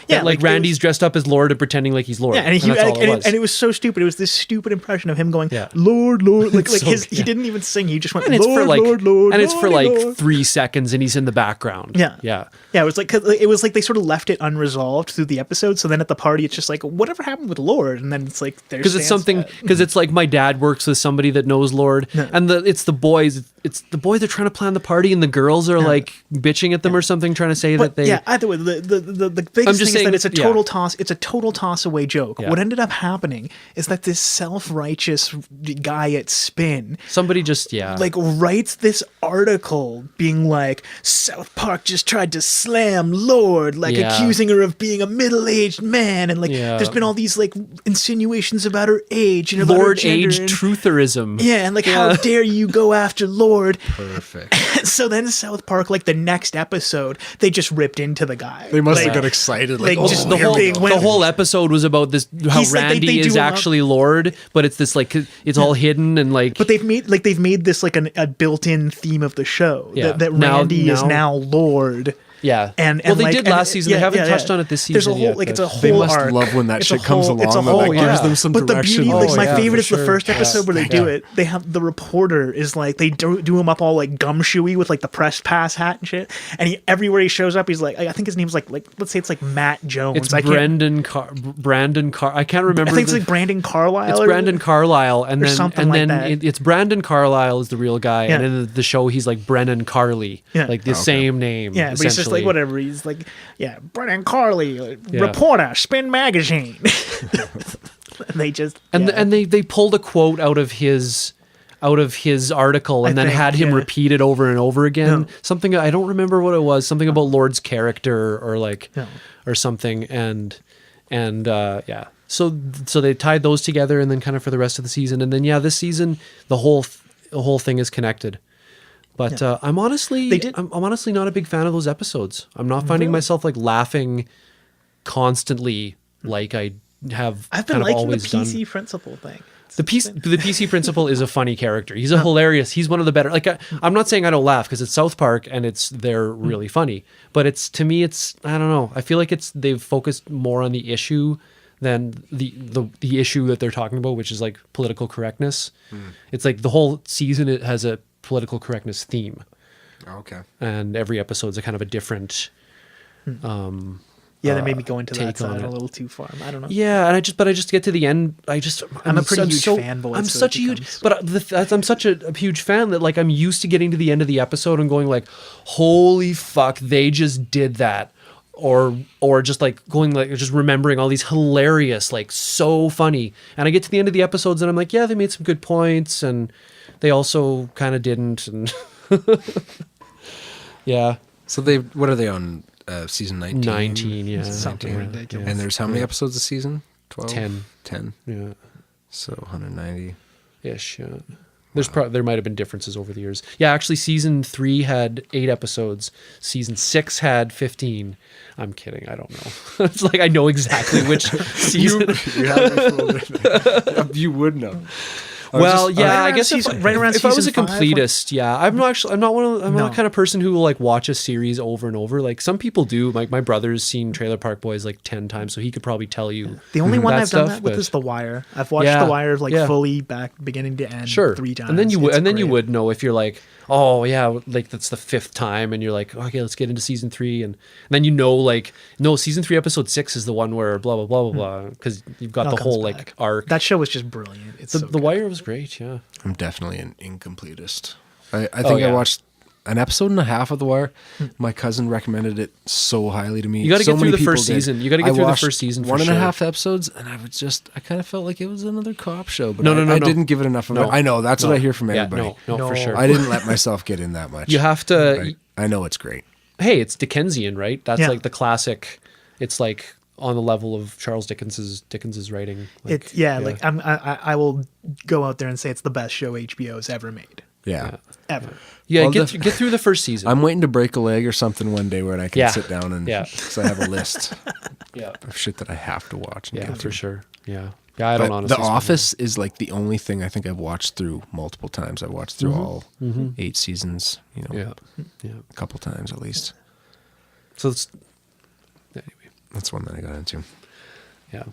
Yeah, like, it Randy's was- dressed up as Lord and pretending like he's Lord. Yeah, and, that's all it was. and it was so stupid. It was this stupid impression of him going, Yeah. Lord, Lord. Like So- he didn't even sing. He just went, and it's Lord, for like Lord, Lord, and it's for Lordy, like Lord. 3 seconds, and he's in the background. Yeah. yeah. Yeah, it was like 'cause it was like they sort of left it unresolved through the episode. So then at the party, it's just like, whatever happened with Lord? And then it's like, Because it's something. Because it's like my dad works with somebody that knows Lord, and it's the boys. It's the boys that are trying to plan the party, and the girls are like bitching at them or something, trying to say that they. Yeah, either way, the biggest thing just is saying, that it's a yeah. total toss. It's a total toss away joke. Yeah. What ended up happening is that this self-righteous guy at Spin Somebody just like writes this article being like South Park just tried to slam Lord, like Yeah. accusing her of being a middle-aged man, and like Yeah. there's been all these like insinuations about her age and about her Lord gender age and- trutherism. Yeah, and like how dare you go after Lord? Perfect. So then South Park, like the next episode, they just ripped into the guy. They must like, have got excited. Like, like, just oh, the here whole we thing go. went- The whole episode was about this how He's like, Randy they is do him up. actually Lord, but it's this like it's all hidden and like. But they've made this like a built-in theme of the show Yeah. that Now- Randy is now- now Lord. yeah, And well, they like, did and- last season. They haven't touched on it this season. There's a whole yet, like it's but- a whole They must arc. love when that It's a shit comes whole- it's a along. whole- That gives yeah. them some But the direction. beauty, like Oh, my yeah, favorite for is the sure. first Yeah. episode where they do it. They have the reporter is like they do him up all like gumshoey with like the press pass hat and shit. And everywhere he shows up, he's like I think his name's like let's say it's like Matt Jones. It's I can't- Brandon I can't remember. I think it's like Brandon Carlisle. It's or- Brandon Carlisle, and or then something and like then that. it's Brandon Carlisle is the real guy, Yeah. and in the show he's like Brennan Carly, Yeah. like the same name. Yeah, but he's just like essentially. whatever. He's like, yeah, Brennan Carly, Yeah. reporter, Spin Magazine. And they just And yeah. and they pulled a quote out of his article and I then think, had him yeah. repeat it over and over again. No. Something I don't remember what it was. Something about Lord's character or like No. or something. And yeah. So they tied those together and then kind of for the rest of the season. And then this season the whole thing is connected. But I'm honestly I'm honestly not a big fan of those episodes. I'm not finding myself like laughing constantly like I have I've been kind of liking the always done. PC principle thing. The PC principal is a funny character. He's hilarious. He's one of the better. Like I'm not saying I don't laugh because it's South Park and they're really funny. But to me it's I don't know. I feel like they've focused more on the issue than the issue that they're talking about, which is like political correctness. It's like the whole season it has a political correctness theme. Okay. And every episode's a kind of a different. Yeah, that made me go into that take on side a it. little too far. I don't know. Yeah, and I just get to the end. I'm a pretty huge fanboy, I'm so such it a huge, becomes- but I'm such a huge fan that like I'm used to getting to the end of the episode and going like, holy fuck, they just did that, or just like going like just remembering all these hilarious, like so funny. And I get to the end of the episodes and I'm like, yeah, they made some good points, and they also kind of didn't, and yeah, So what are they on? Season 19? 19, yeah, Something yeah, ridiculous. yeah. And there's how many episodes a season? 12? 10. 10. Yeah. So 190. Ish, yeah. There might have been differences over the years. Yeah, actually, season 3 had 8 episodes. Season 6 had 15. I'm kidding. I don't know. It's like I know exactly which season. You would know. Well, yeah, Right I around guess season- right around if I was a season 5, completist, yeah, I'm not No. the kind of person who will like watch a series over and over. Like some people do. Like my brother's seen Trailer Park Boys like 10 times, so he could probably tell you. The only one that I've done stuff, that with but- is The Wire. I've watched Yeah, The Wire like yeah. fully back beginning to end Sure. 3 times. And then you would, It's you great. would know if you're like, oh yeah, like that's the 5th time, and you're like, okay, let's get into season 3, and then you know, like, no, season 3, episode 6 is the one where blah blah blah blah blah, because you've got It all the whole comes like back. arc. That show was just brilliant. It's The Wire was great, yeah. I'm definitely an incompletist. I think yeah. I watched an episode and a half of The Wire. My cousin recommended it so highly to me. You got to So get through many the people first did. season. You got to I get through the watched first season. For one and a sure. half episodes, and I kind of felt like it was another cop show. But No, I didn't give it enough of No. it. I know that's No. what I hear from Yeah, everybody. no, for No. sure. I didn't let myself get in that much. You have to. I know it's great. Hey, it's Dickensian, right? That's Yeah. like the classic. It's like on the level of Charles Dickens's writing. Like, like I will go out there and say it's the best show HBO's ever made. Yeah. Ever. yeah. Well, Get through the first season. I'm waiting to break a leg or something one day where I can Yeah. sit down and Yeah. because I have a list yeah, of shit that I have to watch. And yeah, get for through. sure. Yeah, yeah. I don't But honestly. The Office is like the only thing I think I've watched through multiple times. I've watched through all 8 seasons, Yeah, yeah. a couple times at least. So it's anyway. That's one that I got into. Yeah,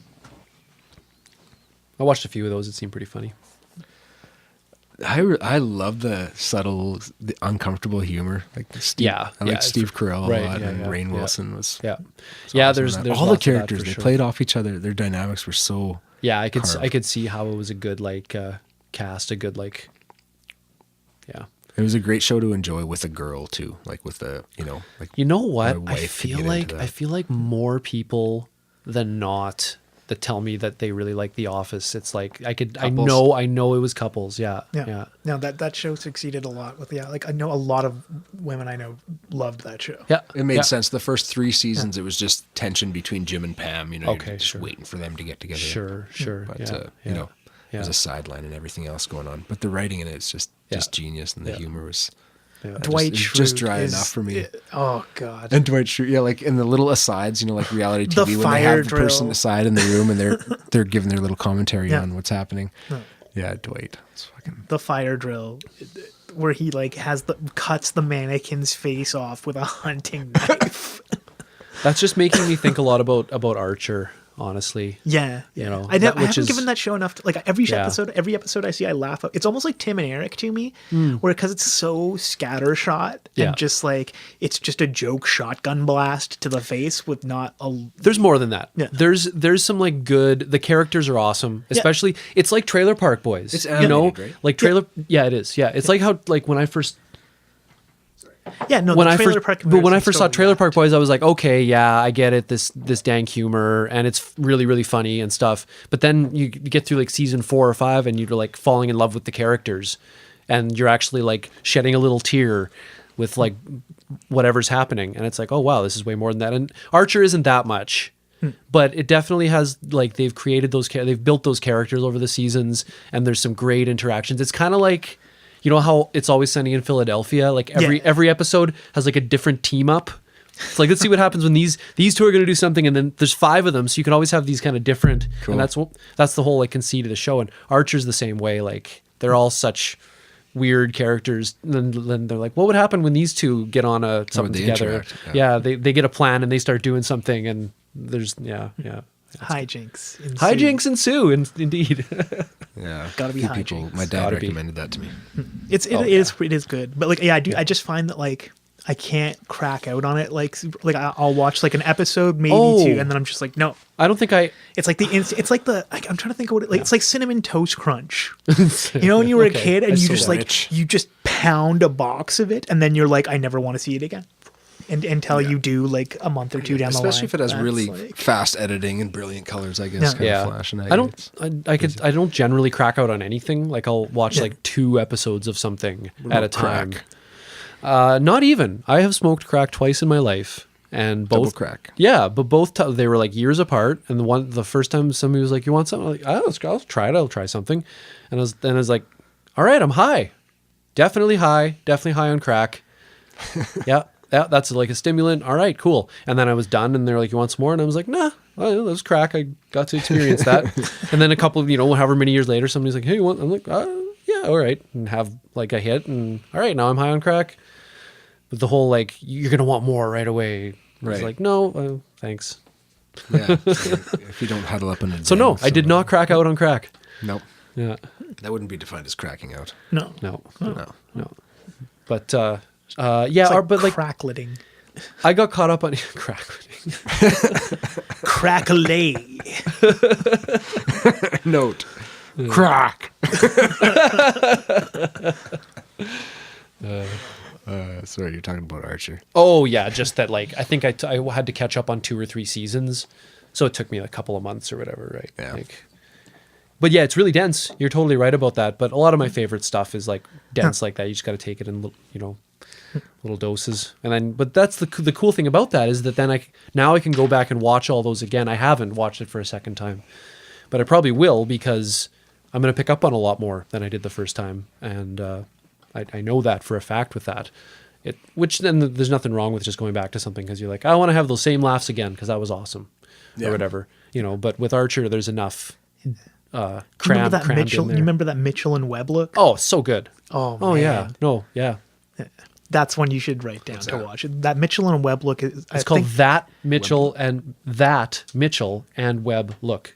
I watched a few of those. It seemed pretty funny. I love the subtle, the uncomfortable humor. Like Steve, Yeah, I like yeah, Steve Carell right, a lot, yeah, and yeah, Rainn yeah. Wilson was. Yeah, was yeah. awesome in There's that. there's all the lots of that characters for they sure. played off each other. Their dynamics were so. Yeah, I could carved. see how it was a good like cast, a good like. Yeah. It was a great show to enjoy with a girl too, like with a like. You know what? my I wife could feel get like into that. I feel like more people than not that tell me that they really like The Office. It's like Couples. I know it was couples. Yeah. Yeah. Yeah. No, that show succeeded a lot with like I know a lot of women I know loved that show. Yeah. It made yeah. sense. The first 3 seasons, it was just tension between Jim and Pam. Okay, you're just sure. waiting for them to get together. Sure. But yeah. there's Yeah. a sideline and everything else going on. But the writing in it's just genius, and the Yeah. humor was Yeah. Dwight it's just Schrute dry is- enough for me. Oh God. And Dwight Schrute, like in the little asides, like reality The TV when they fire have the person drill. aside in the room and they're giving their little commentary Yeah. on what's happening. No. Yeah, Dwight. It's fucking The fire drill, where he like cuts the mannequin's face off with a hunting knife. That's just making me think a lot about Archer, honestly. Yeah, You know, I that- which haven't is- given that show enough. Like every Yeah. episode I see, I laugh. It's almost like Tim and Eric to me, where because it's so scattershot Yeah. and just like it's just a joke shotgun blast to the face with not a. There's more than that. Yeah. There's some like good. The characters are awesome. Especially, it's like Trailer Park Boys. It's you know, animated, right? like trailer. Yeah, it is. Yeah, it's like how like when I first Yeah, no. when the I Trailer first Park but when I comparison's first saw totally Trailer Park apt. Boys, I was like, okay, yeah, I get it. This dank humor, and it's really funny and stuff. But then you get through like season 4 or 5, and you're like falling in love with the characters, and you're actually like shedding a little tear with like whatever's happening, and it's like, oh wow, this is way more than that. And Archer isn't that much. But it definitely has like they've built those characters over the seasons, and there's some great interactions. It's kind of like, you know how It's Always Sunny in Philadelphia, like every episode has like a different team up. It's like, let's see what happens when these two are going to do something, and then there's 5 of them, so you can always have these kind of different. Cool. And that's the whole like conceit of the show. And Archer's the same way. Like they're all such weird characters. And then they're like, what would happen when these two get on something they together? interact? Yeah, they get a plan and they start doing something, and there's I Hijinks. Hijinks ensue, indeed. Yeah, Gotta be few people. hijinks. My dad Gotta be. recommended that to me. It is good, but like I just find that like I can't crack out on it. Like I'll watch like an episode, maybe two, and then I'm just like, no. I don't think I. It's like I'm trying to think of what it like. It's like Cinnamon Toast Crunch. You know, when you were a kid and you just you just pound a box of it, and then you're like, I never want to see it again. And until you do like a month or two down the line, especially if it has really fast editing and brilliant colors, I guess. Kind of flash and I don't generally crack out on anything. Like I'll watch like 2 episodes of something at a time. Not even. I have smoked crack twice in my life, and both double crack. Yeah, but both they were like years apart. And the first time somebody was like, "You want something?" I'm like, I'll try it. I'll try something. And I was like, "All right, I'm high. Definitely high on crack." Yeah, that's like a stimulant. All right, cool. And then I was done, and they're like, "You want some more?" And I was like, "Nah, well, that was crack. I got to experience that." And then a couple, however many years later, somebody's like, "Hey, you want?" I'm like, "Yeah, all right," and have like a hit, and all right, now I'm high on crack. But the whole like you're gonna want more right away. Right. It's like no, thanks. Yeah, if you don't huddle up in a. So no, I did not crack out on crack. Nope. Yeah, that wouldn't be defined as cracking out. No. But but like crackletting. I got caught up on crackletting. Cracklay. Note. Crack. Sorry, you're talking about Archer. Oh yeah, just that like I think I had to catch up on 2 or 3 seasons, so it took me a couple of months or whatever, right? Yeah. But yeah, it's really dense. You're totally right about that. But a lot of my favorite stuff is like dense like that. You just got to take it in little doses, and then. But that's the cool thing about that is that then I can go back and watch all those again. I haven't watched it for a second time, but I probably will because I'm going to pick up on a lot more than I did the first time, and I know that for a fact with that. Which then there's nothing wrong with just going back to something because you're like, I want to have those same laughs again because that was awesome, or whatever, But with Archer, there's enough crammed in there. You remember that Mitchell and Webb Look? Oh, so good. Oh man. Yeah. No, yeah. That's one you should write down to watch. That Mitchell and Webb Look is. It's called That Mitchell and Webb Look.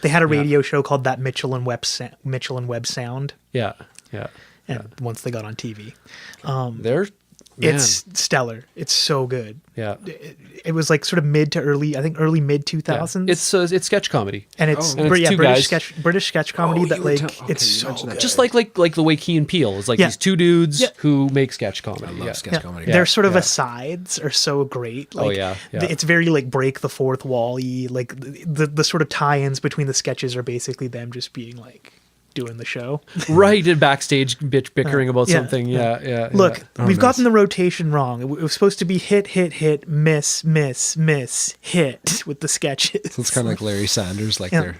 They had a radio show called That Mitchell and Webb Sound. Yeah. And once they got on TV, it's stellar. It's so good. Yeah. It was like sort of mid mid 2000s. Yeah. It's sketch comedy, and it's British sketch comedy it's so good. Just like the way Key and Peele is like these 2 dudes who make sketch comedy. I love sketch comedy. Their sort of asides are so great. Like, it's very like break the fourth wall-y. Like the sort of tie-ins between the sketches are basically them just being like doing the show. Right, and backstage bickering about something. Yeah. Look, we've gotten the rotation wrong. It was supposed to be hit, miss, hit with the sketches. So it's kind of like Larry Sanders, like they're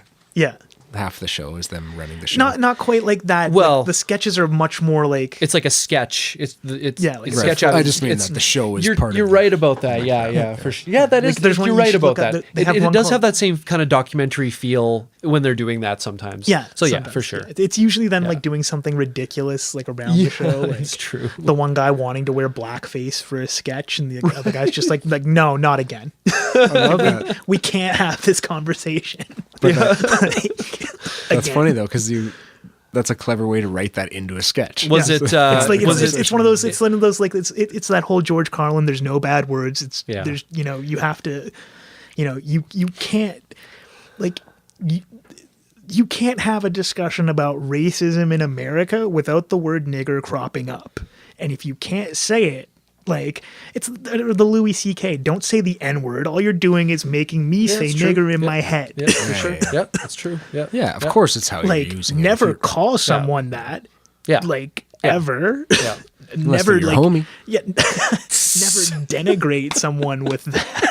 half the show is them running the show. Not quite like that. Well, like, the sketches are much more like it's like a sketch. It's like sketch. I just mean that the show is part of it. You're right about that. Yeah, for sure. Yeah, that is. You're right about that. It does have that same kind of documentary feel when they're doing that sometimes. Yeah. So sometimes, for sure. Yeah. It's usually them like doing something ridiculous like around the show. Like, it's true. The one guy wanting to wear blackface for a sketch, and the other guy's just like no, not again. I love that. We can't have this conversation. But that's funny though, because that's a clever way to write that into a sketch. Was it? It's one of those. It's one of those like it's that whole George Carlin. There's no bad words. There's you have to, you can't like. You can't have a discussion about racism in America without the word nigger cropping up. And if you can't say it, like, it's the Louis C.K. Don't say the N-word. All you're doing is making me say nigger in my head. Yeah, for sure. Yeah, that's true. Yeah, of course it's how you're using it. Never call someone that. Yeah. Like, ever. Yeah. Never, like, homie. Yeah. Never denigrate someone with that.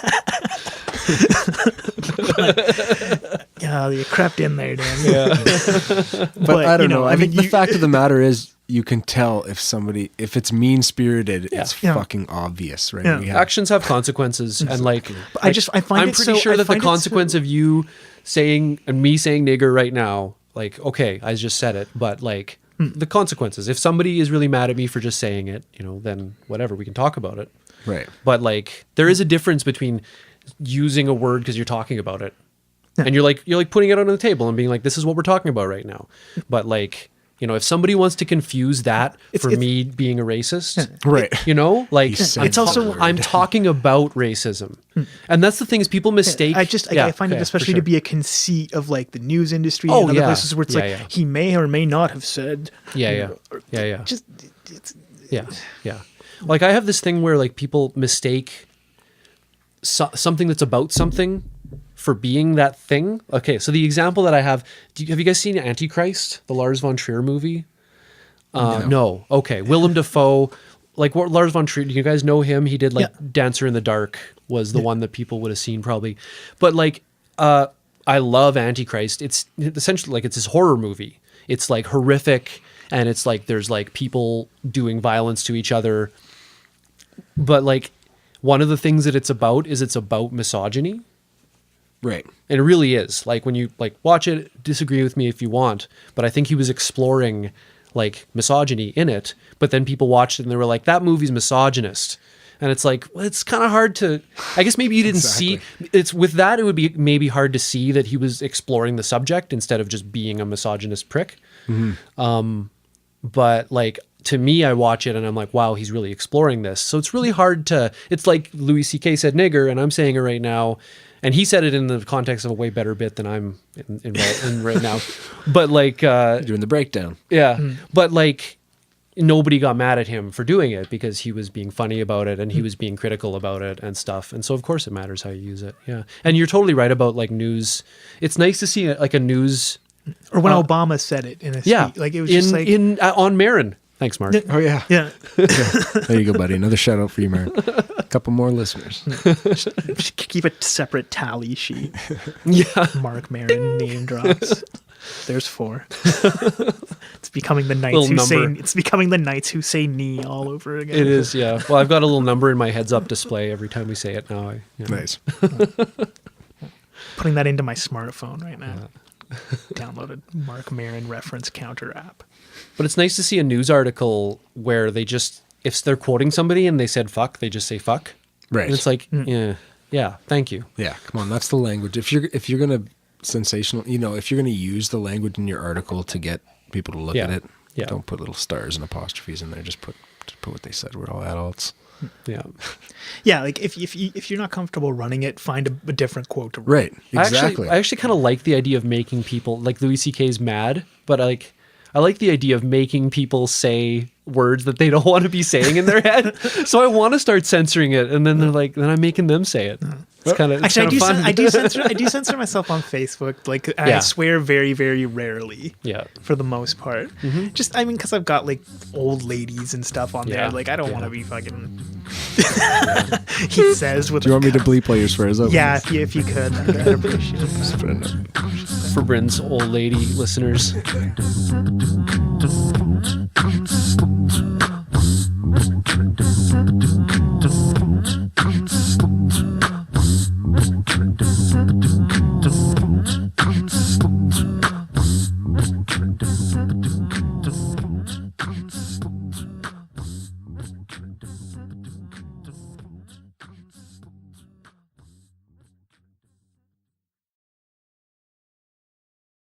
You crept in there, Dan. Yeah. but I don't know. I mean, the fact of the matter is, you can tell if it's mean-spirited, it's fucking obvious, right? Yeah. Actions have consequences, and like, I'm pretty sure that the consequence of you saying and me saying nigger right now, like, okay, I just said it, but like the consequences. If somebody is really mad at me for just saying it, then whatever, we can talk about it. Right. But like, there is a difference between using a word because you're talking about it. And you're like putting it on the table and being like, this is what we're talking about right now. But like, you know, if somebody wants to confuse that for me being a racist, Right. you know, like I'm word. talking about racism. And that's the thing is people mistake. I find it especially to be a conceit of like the news industry Oh, and other yeah. places where it's Yeah, like yeah. he may or may not have said. Yeah. Just it's Yeah. Like I have this thing where like people mistake something that's about something for being that thing. Okay, so the example that I have, have you guys seen Antichrist, the Lars von Trier movie? No. Okay, Willem Dafoe. Like what Lars von Trier, do you guys know him? He did like Dancer in the Dark was the one that people would have seen probably. But like I love Antichrist. It's essentially like it's this horror movie. It's like horrific and it's like there's like people doing violence to each other. But like one of the things that it's about misogyny. Right. And it really is. Like when you like watch it, disagree with me if you want, but I think he was exploring like misogyny in it, but then people watched it and they were like, that movie's misogynist. And it's like, well, it's kind of hard to, I guess maybe you didn't see, it's with that, it would be maybe hard to see that he was exploring the subject instead of just being a misogynist prick. Mm-hmm. But like, to me, I watch it and I'm like, wow, he's really exploring this. So it's really hard to, it's like Louis C.K. said nigger and I'm saying it right now. And he said it in the context of a way better bit than I'm involved in right now. But like... doing the breakdown. Yeah. But like nobody got mad at him for doing it because he was being funny about it and he was being critical about it and stuff. And so of course it matters how you use it. Yeah. And you're totally right about like news. It's nice to see like a news... Or when Obama said it in a speech. Like it was just like... on Maron. Thanks, Mark. Oh, yeah. Yeah. There you go, buddy. Another shout out for you, Mark. A couple more listeners. Keep a separate tally sheet. Yeah. Marc Maron name drops. There's 4. It's becoming the knights who number. say. It's becoming the knights who say knee all over again. It is, yeah. Well, I've got a little number in my heads-up display every time we say it now. Nice. Putting that into my smartphone right now. Downloaded Marc Maron reference counter app. But it's nice to see a news article where they just, if they're quoting somebody and they said fuck, they just say fuck. Right. And it's like, yeah, thank you. Yeah, come on, that's the language. If you're gonna sensational, if you're gonna use the language in your article to get people to look at it, don't put little stars and apostrophes in there. Just put what they said. We're all adults. Yeah. Yeah, like if you're not comfortable running it, find a different quote to write. Right. Exactly. I actually kind of like the idea of making people like Louis C.K.'s mad, but I like the idea of making people say words that they don't want to be saying in their head. So I want to start censoring it, and then they're like, then I'm making them say it. It's kind of fun. I do censor myself on Facebook. Like I swear very, very rarely. Yeah. For the most part, just because I've got like old ladies and stuff on there. Like I don't want to be fucking. He says with. Do you want me to bleep while you're swears over? Yeah, if you could, I'd appreciate it. Just put a note. For Bryn's old lady listeners.